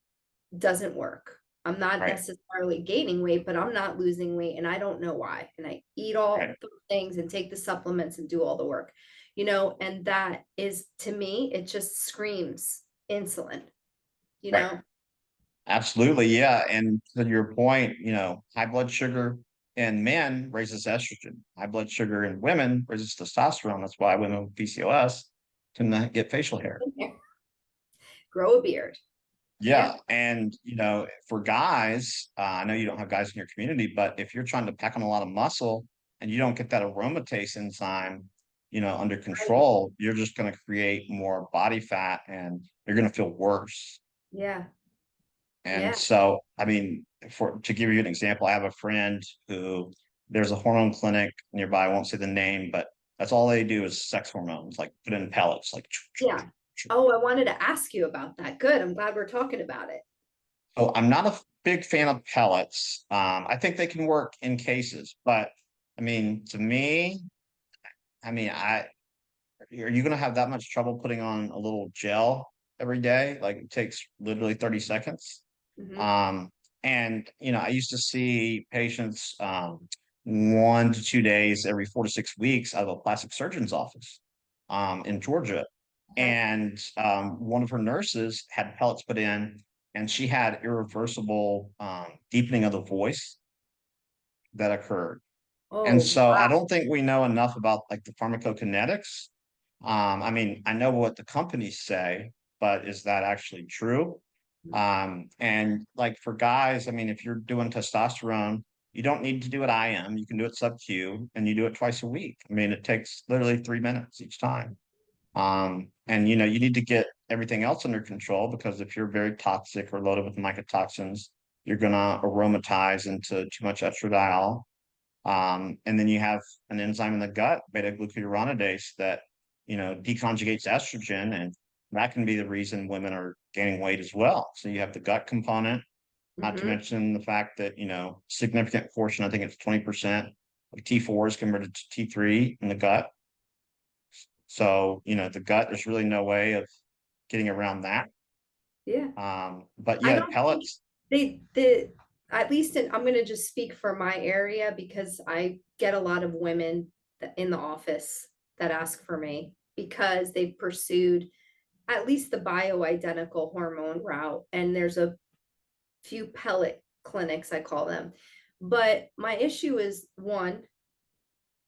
doesn't work. I'm not Right. necessarily gaining weight, but I'm not losing weight and I don't know why. And I eat all Right. the things and take the supplements and do all the work, and that is, to me, it just screams insulin, you Right. know? Absolutely. Yeah. And to your point, high blood sugar in men raises estrogen. High blood sugar in women raises testosterone. That's why women with PCOS tend to get facial hair. Grow a beard. Yeah. Yeah. And, for guys, I know you don't have guys in your community, but if you're trying to pack on a lot of muscle and you don't get that aromatase enzyme, under Right. control, you're just going to create more body fat and you're going to feel worse. Yeah. And Yeah. so, I mean, to give you an example, I have a friend who there's a hormone clinic nearby. I won't say the name, but that's all they do is sex hormones, like put in pellets, like. Yeah. Oh, I wanted to ask you about that. Good. I'm glad we're talking about it. So I'm not a big fan of pellets. I think they can work in cases, but I mean, to me, are you going to have that much trouble putting on a little gel every day? Like it takes literally 30 seconds. Hmm. Um, and I used to see patients 1 to 2 days every 4 to 6 weeks out of a plastic surgeon's office in Georgia. Okay. And one of her nurses had pellets put in, and she had irreversible deepening of the voice that occurred. And Oh, so I wow. don't think we know enough about like the pharmacokinetics. I mean, I know what the companies say, but is that actually true? And like for guys, I mean, if you're doing testosterone, you don't need to do it IM. You can do it sub Q and you do it twice a week. I mean, it takes literally 3 minutes each time. And you need to get everything else under control because if you're very toxic or loaded with mycotoxins, you're gonna aromatize into too much estradiol. And then you have an enzyme in the gut, beta glucuronidase, that deconjugates estrogen, and that can be the reason women are gaining weight as well. So you have the gut component, not to Hmm. mention the fact that significant portion, I think it's 20% of T4 is converted to T3 in the gut. So the gut, there's really no way of getting around that. Yeah. But I yeah, don't think pellets. the at least I'm going to just speak for my area because I get a lot of women in the office that ask for me because they've pursued at least the bioidentical hormone route. And there's a few pellet clinics, I call them. But my issue is one,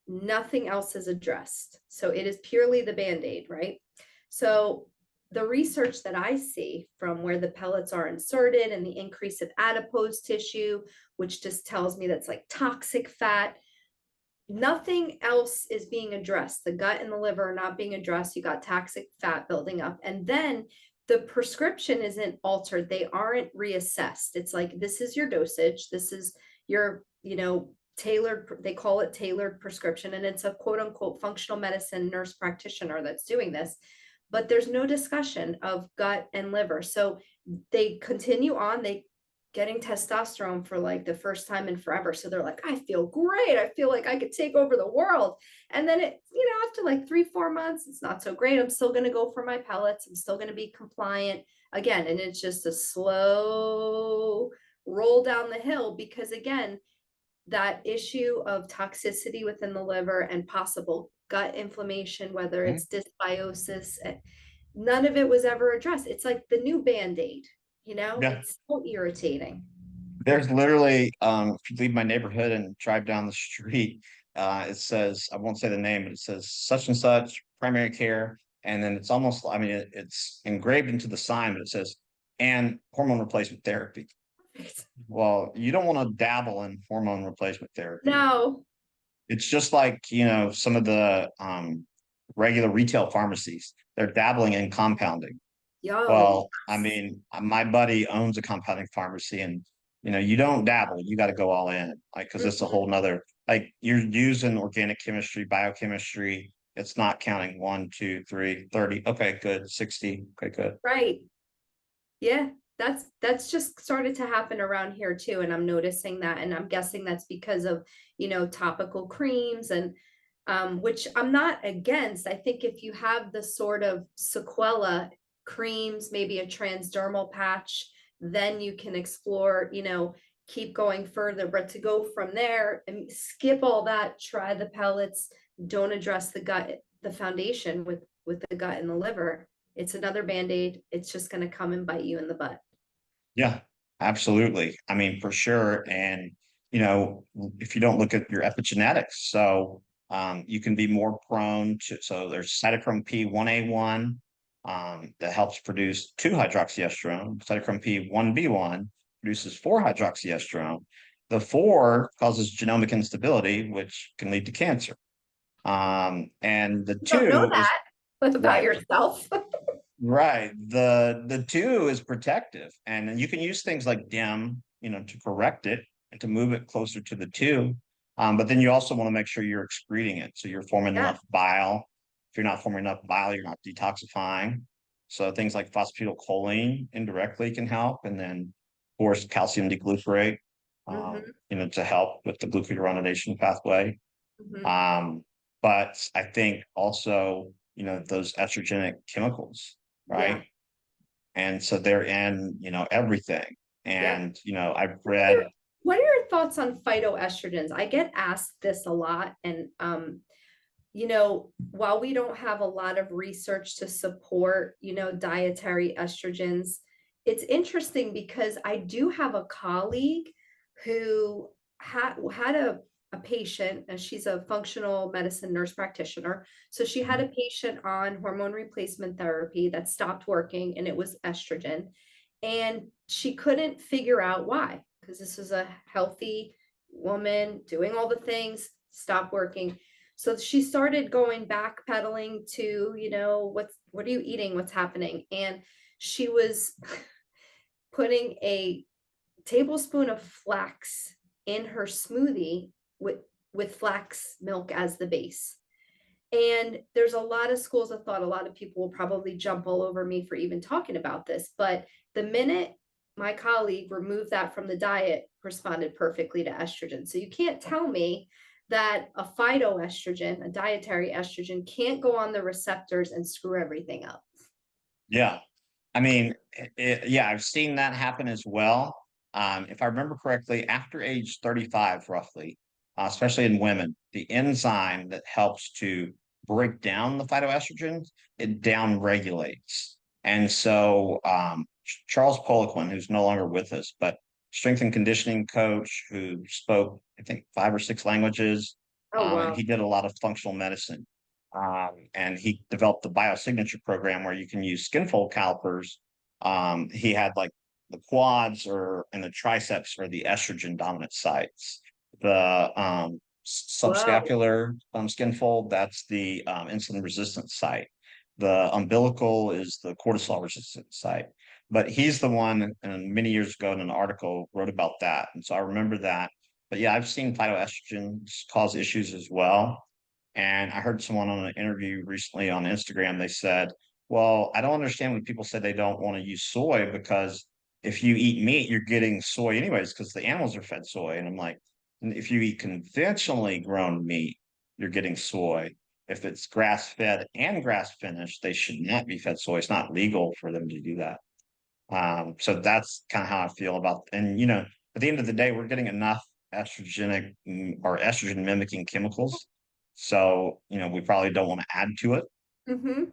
nothing else is addressed. So it is purely the band-aid, right? So the research that I see from where the pellets are inserted and the increase of adipose tissue, which just tells me that's like toxic fat, nothing else is being addressed. The gut and the liver are not being addressed. You got toxic fat building up. And then the prescription isn't altered. They aren't reassessed. It's like, this is your dosage. This is your, tailored, they call it tailored prescription. And it's a quote unquote functional medicine nurse practitioner that's doing this. But there's no discussion of gut and liver. So they continue on. They getting testosterone for like the first time in forever. So they're like, I feel great. I feel like I could take over the world. And then after like 3-4 months, it's not so great. I'm still going to go for my pellets. I'm still going to be compliant again. And it's just a slow roll down the hill because again, that issue of toxicity within the liver and possible gut inflammation, whether Mhm. it's dysbiosis, none of it was ever addressed. It's like the new band-aid, Yeah. it's so irritating. There's literally, if you leave my neighborhood and drive down the street, it says, I won't say the name, but it says such and such primary care. And then it's almost, I mean, it's engraved into the sign, but it says, and hormone replacement therapy. Well, you don't want to dabble in hormone replacement therapy. No. It's just like, some of the regular retail pharmacies, they're dabbling in compounding. Yo, Well, I mean, my buddy owns a compounding pharmacy, and you don't dabble, you got to go all in, like, because it's a mhm, whole nother, like, you're using organic chemistry, biochemistry. It's not counting 1, 2, 3, 30. Okay, good. 60. Okay, good. right. Yeah, that's just started to happen around here too. And I'm noticing that. And I'm guessing that's because of, topical creams and which I'm not against. I think if you have the sort of sequela creams, maybe a transdermal patch, then you can explore, keep going further. But to go from there and skip all that, try the pellets, don't address the gut, the foundation with the gut and the liver, it's another band-aid. It's just going to come and bite you in the butt. Yeah, absolutely. I mean, for sure. And, if you don't look at your epigenetics, so you can be more prone to, so there's cytochrome P1A1 that helps produce 2-hydroxyestrone. Cytochrome P1B1 produces 4-hydroxyestrone. The 4 causes genomic instability, which can lead to cancer. And the You don't know 2 is that about right. yourself. Right. The 2 is protective, and then you can use things like DIM, to correct it and to move it closer to the 2. But then you also want to make sure you're excreting it. So you're forming Yeah. enough bile. If you're not forming enough bile, you're not detoxifying. So things like phosphatidylcholine indirectly can help. And then, of course, calcium deglucarate, Mhm, to help with the glucuronidation pathway. mhm. But I think also, those estrogenic chemicals, Yeah, right? And so they're in, everything. yeah. And, I've read, What are your thoughts on phytoestrogens? I get asked this a lot, and while we don't have a lot of research to support, dietary estrogens, it's interesting because I do have a colleague who had a patient, and she's a functional medicine nurse practitioner. So she had a patient on hormone replacement therapy that stopped working, and it was estrogen. And she couldn't figure out why, because this was a healthy woman doing all the things, stopped working. So she started going backpedaling to, what are you eating? What's happening? And she was putting a tablespoon of flax in her smoothie with flax milk as the base. And there's a lot of schools of thought. A lot of people will probably jump all over me for even talking about this. But the minute my colleague removed that from the diet, responded perfectly to estrogen. So you can't tell me that a phytoestrogen, a dietary estrogen, can't go on the receptors and screw everything up. yeah, I mean, yeah, I've seen that happen as well. If I remember correctly, after age 35, roughly, especially in women, the enzyme that helps to break down the phytoestrogens, it down regulates. And so, Charles Poliquin, who's no longer with us, but strength and conditioning coach who spoke, I think, 5 or 6 languages, Oh, and wow. he did a lot of functional medicine. And he developed the biosignature program where you can use skin fold calipers. He had like the quads or and the triceps are the estrogen dominant sites. The Whoa. subscapular skin fold, that's the insulin resistant site. The umbilical is the cortisol resistant site. But he's the one, and many years ago in an article wrote about that. And so I remember that. But yeah, I've seen phytoestrogens cause issues as well. And I heard someone on an interview recently on Instagram, they said, well, I don't understand when people say they don't want to use soy because if you eat meat, you're getting soy anyways because the animals are fed soy. And I'm like, if you eat conventionally grown meat, you're getting soy. If it's grass fed and grass finished, they should not be fed soy. It's not legal for them to do that. So that's kind of how I feel about, and at the end of the day, we're getting enough estrogenic or estrogen mimicking chemicals. So, we probably don't want to add to it. Mm-hmm.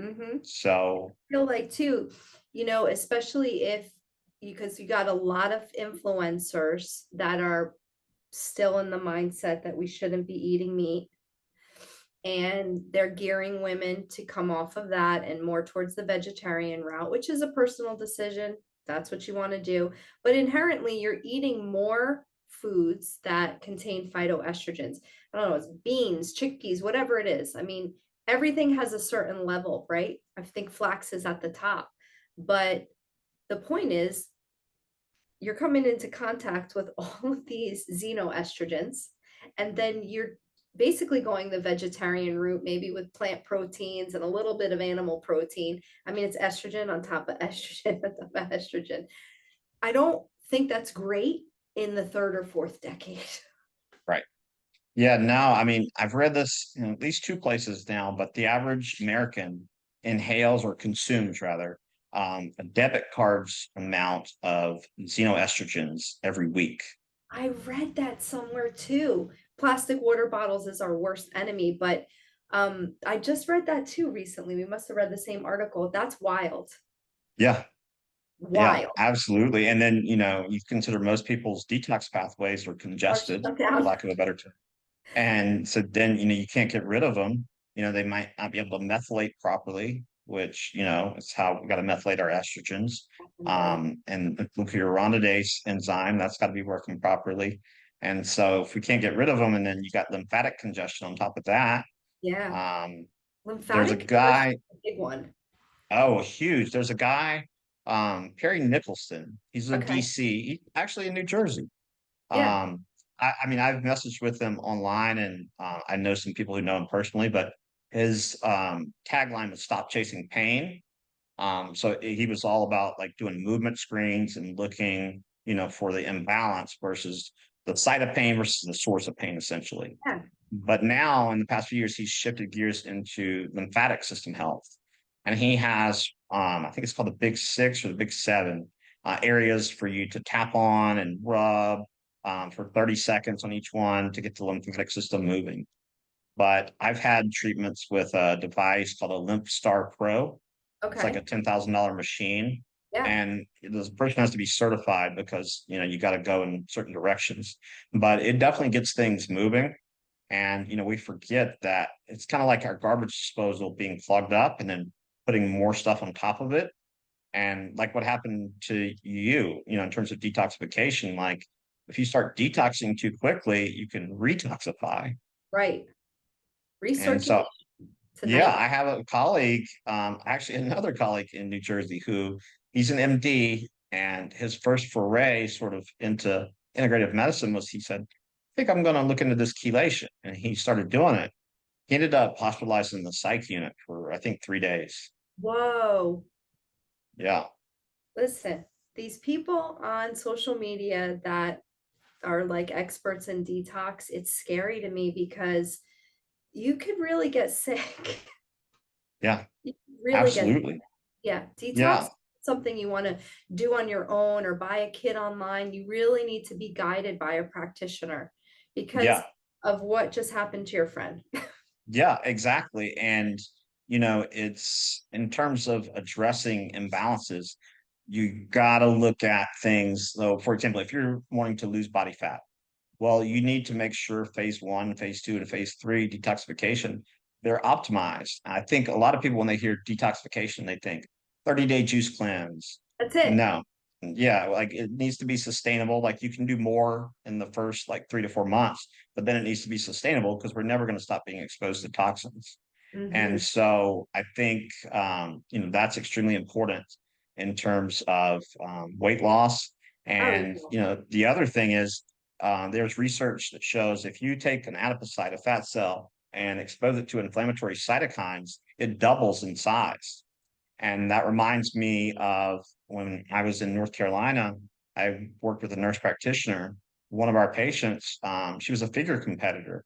Mm-hmm. So, Feel like too, especially if because you got a lot of influencers that are still in the mindset that we shouldn't be eating meat, and they're gearing women to come off of that and more towards the vegetarian route, which is a personal decision. That's what you want to do. But inherently, you're eating more foods that contain phytoestrogens. I don't know, it's beans, chickpeas, whatever it is. I mean, everything has a certain level, right? I think flax is at the top. But the point is, you're coming into contact with all of these xenoestrogens, and then you're basically going the vegetarian route, maybe with plant proteins and a little bit of animal protein. I mean, it's estrogen on top of estrogen on top of estrogen. I don't think that's great in the third or fourth decade. right. Yeah, no, I mean, I've read this in at least 2 places now, but the average American inhales or consumes rather a debit card's amount of xenoestrogens every week. I read that somewhere too. Plastic water bottles is our worst enemy, but I just read that too recently. We must have read the same article. That's wild. Yeah, yeah, Wild. absolutely. And then, you consider most people's detox pathways are Are congested, shut for down. lack of a better term. And so then, you can't get rid of them. They might not be able to methylate properly, which, is how we got to methylate our estrogens. Definitely. And the glucuronidase enzyme, that's got to be working properly. And so if we can't get rid of them, and then you got lymphatic congestion on top of that, Yeah. um, there's a Lymphatic congestion guy, is a big one. oh, huge. There's a guy, Perry Nicholson. He's in Okay. DC, he's actually in New Jersey. Yeah. Um, I mean, I've messaged with him online, and I know some people who know him personally, but his tagline was "Stop chasing pain." So he was all about like doing movement screens and looking, for the imbalance versus the site of pain versus the source of pain, essentially. Yeah. But now, in the past few years, he's shifted gears into lymphatic system health, and he has, I think it's called the Big Six or the Big Seven areas for you to tap on and rub for 30 seconds on each one to get the lymphatic system moving. But I've had treatments with a device called a Lymph Star Pro. It's like a Okay. $10,000 machine. Yeah. And this person has to be certified because, you got to go in certain directions. But it definitely gets things moving. And, we forget that it's kind of like our garbage disposal being clogged up and then putting more stuff on top of it. And like what happened to you, in terms of detoxification, like if you start detoxing too quickly, you can retoxify. Right. And Recirculation so, yeah, tonight. I have a colleague, actually another colleague in New Jersey who he's an MD, and his first foray sort of into integrative medicine was he said, I think I'm going to look into this chelation. And he started doing it. He ended up hospitalized in the psych unit for, I think, 3 days. Whoa. Yeah. Listen, these people on social media that are like experts in detox, it's scary to me because you could really get sick. Yeah. You could really get, Absolutely. yeah, detox Yeah. is something you want to do on your own or buy a kit online. You really need to be guided by a practitioner because Yeah. of what just happened to your friend. Yeah, exactly. And, it's in terms of addressing imbalances, you got to look at things. So, for example, if you're wanting to lose body fat, well, you need to make sure phase one, phase two, to phase three detoxification, they're optimized. I think a lot of people, when they hear detoxification, they think 30-day juice cleanse. That's it. No. Yeah, like it needs to be sustainable. Like you can do more in the first like 3 to 4 months, but then it needs to be sustainable because we're never going to stop being exposed to toxins. And Hmm. so I think that's extremely important in terms of weight loss. Oh, And yeah. the other thing is there's research that shows if you take an adipocyte, a fat cell, and expose it to inflammatory cytokines, it doubles in size. And that reminds me of when I was in North Carolina, I worked with a nurse practitioner. One of our patients, she was a figure competitor,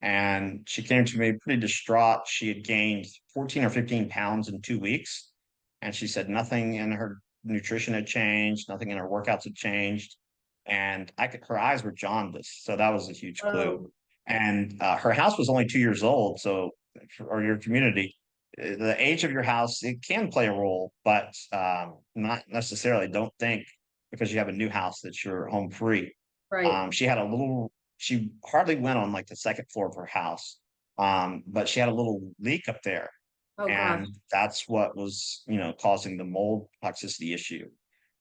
and she came to me pretty distraught. She had gained 14 or 15 pounds in 2 weeks. And she said nothing in her nutrition had changed, nothing in her workouts had changed. And her eyes were jaundiced. So that was a huge clue. Oh, And her house was only 2 years old. So, or your community, the age of your house, it can play a role, but not necessarily. Don't think because you have a new house that you're home free. right. She hardly went on like the second floor of her house. But she had a little leak up there. Oh gosh. And that's what was, causing the mold toxicity issue.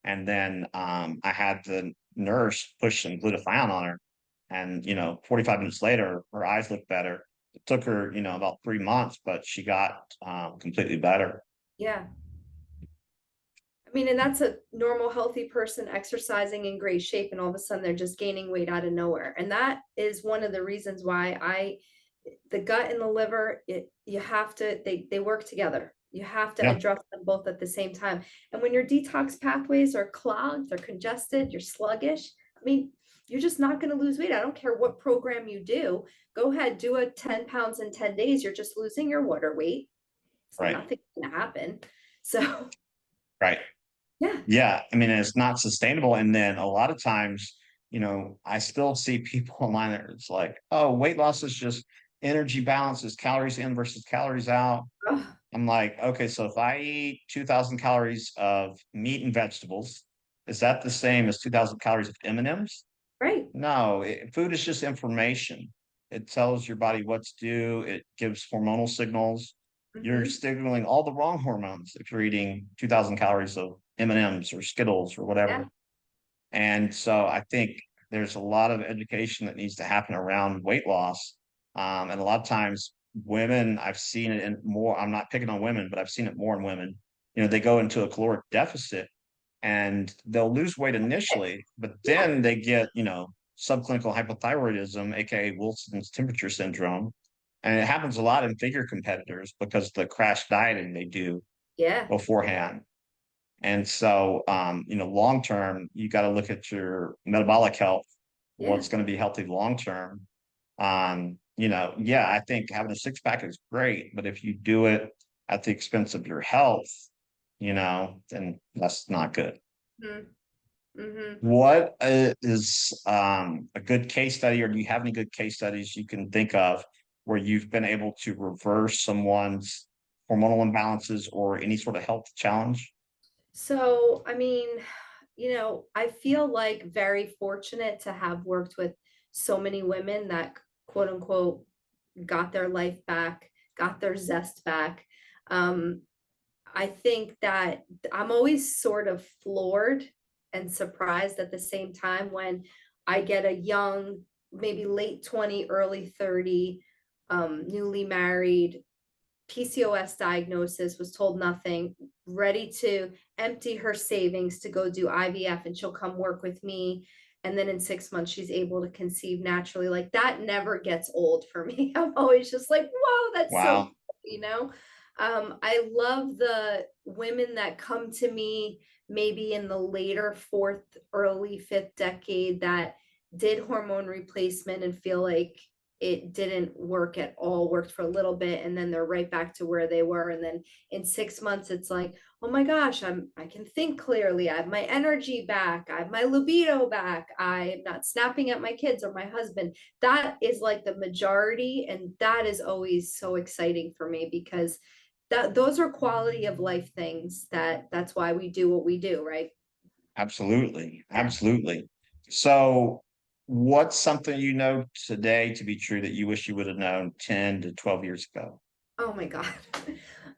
And then I had the nurse push some glutathione on her. And, 45 minutes later, her eyes looked better. It took her, about 3 months, but she got completely better. Yeah. I mean, and that's a normal, healthy person exercising in great shape, and all of a sudden they're just gaining weight out of nowhere. And that is one of the reasons why the gut and the liver, you have to, they work together. You have to Yeah, address them both at the same time. And when your detox pathways are clogged, they're congested, you're sluggish, I mean, you're just not going to lose weight. I don't care what program you do. Go ahead, do a 10 pounds in 10 days. You're just losing your water weight. It's right. nothing going to happen. So, Right. Yeah. Yeah. I mean, it's not sustainable. And then a lot of times, I still see people online that it's like, oh, weight loss is just energy balance is calories in versus calories out. Ugh, I'm like, okay, so if I eat 2,000 calories of meat and vegetables, is that the same as 2,000 calories of M&Ms? right. No, food is just information. It tells your body what to do. It gives hormonal signals. You're Mhm. signaling all the wrong hormones if you're eating 2,000 calories of M&Ms or Skittles or Yeah. whatever. And so I think there's a lot of education that needs to happen around weight loss. And a lot of times women, I've seen it in more, I'm not picking on women, but I've seen it more in women. They go into a caloric deficit and they'll lose weight initially, but Yeah. then they get, subclinical hypothyroidism, aka Wilson's temperature syndrome. And it happens a lot in figure competitors because the crash dieting they do Yeah. beforehand. And so, long term, you got to look at your metabolic health, Yeah. what's going to be healthy long term. Yeah, I think having a six pack is great, but if you do it at the expense of your health, then that's not good. Mm-hmm. What is a good case study, or do you have any good case studies you can think of where you've been able to reverse someone's hormonal imbalances or any sort of health challenge? So, I mean, I feel like very fortunate to have worked with so many women that quote unquote got their life back, got their zest back. Um, I think that I'm always sort of floored and surprised at the same time when I get a young, maybe late 20, early 30, newly married PCOS diagnosis, was told nothing, ready to empty her savings to go do IVF, and she'll come work with me. And then in 6 months, she's able to conceive naturally. Like that never gets old for me. I'm always just like, whoa, that's so, Wow. you know. I love the women that come to me maybe in the later fourth, early fifth decade that did hormone replacement and feel like it didn't work at all, worked for a little bit, and then they're right back to where they were. And then in 6 months, it's like, oh my gosh, I can think clearly. I have my energy back. I have my libido back. I'm not snapping at my kids or my husband. That is like the majority. And that is always so exciting for me because those are quality of life things that's why we do what we do, right? Absolutely. Yeah. Absolutely. So, what's something you know today to be true that you wish you would have known 10 to 12 years ago? Oh my God.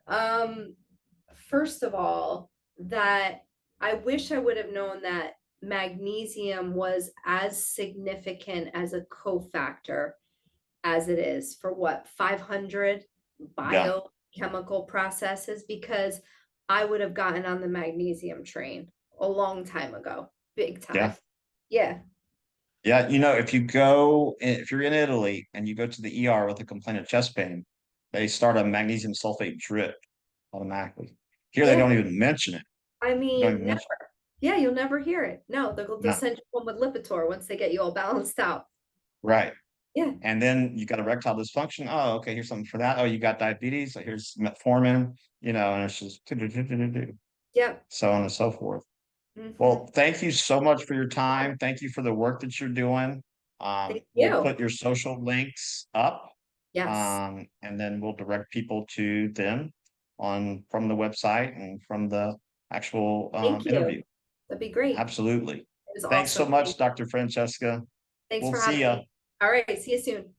Um, First of all, that I wish I would have known that magnesium was as significant as a cofactor as it is for what 500 Yeah. biochemical processes, because I would have gotten on the magnesium train a long time ago, big time. Yeah. Yeah. Yeah. If you're in Italy and you go to the ER with a complaint of chest pain, they start a magnesium sulfate drip automatically. Here, they Yeah. don't even mention it. I They don't mean, even never. mention Yeah, you'll never hear it. No, they'll No. send you home with Lipitor once they get you all balanced out. Right. Yeah. And then you got erectile dysfunction. Oh, okay, here's something for that. Oh, you got diabetes. So here's metformin, and it's just Yep. so on and so forth. Hmm. Well, thank you so much for your time. Thank you for the work that you're doing. Thank We'll you. put your social links up, Yes. and then we'll direct people to them from the website and from the actual Thank you. interview. That'd be great. Absolutely. It was Thanks so awesome. much, Dr. Francesca. Thanks We'll for see having ya. me. All right. See you soon.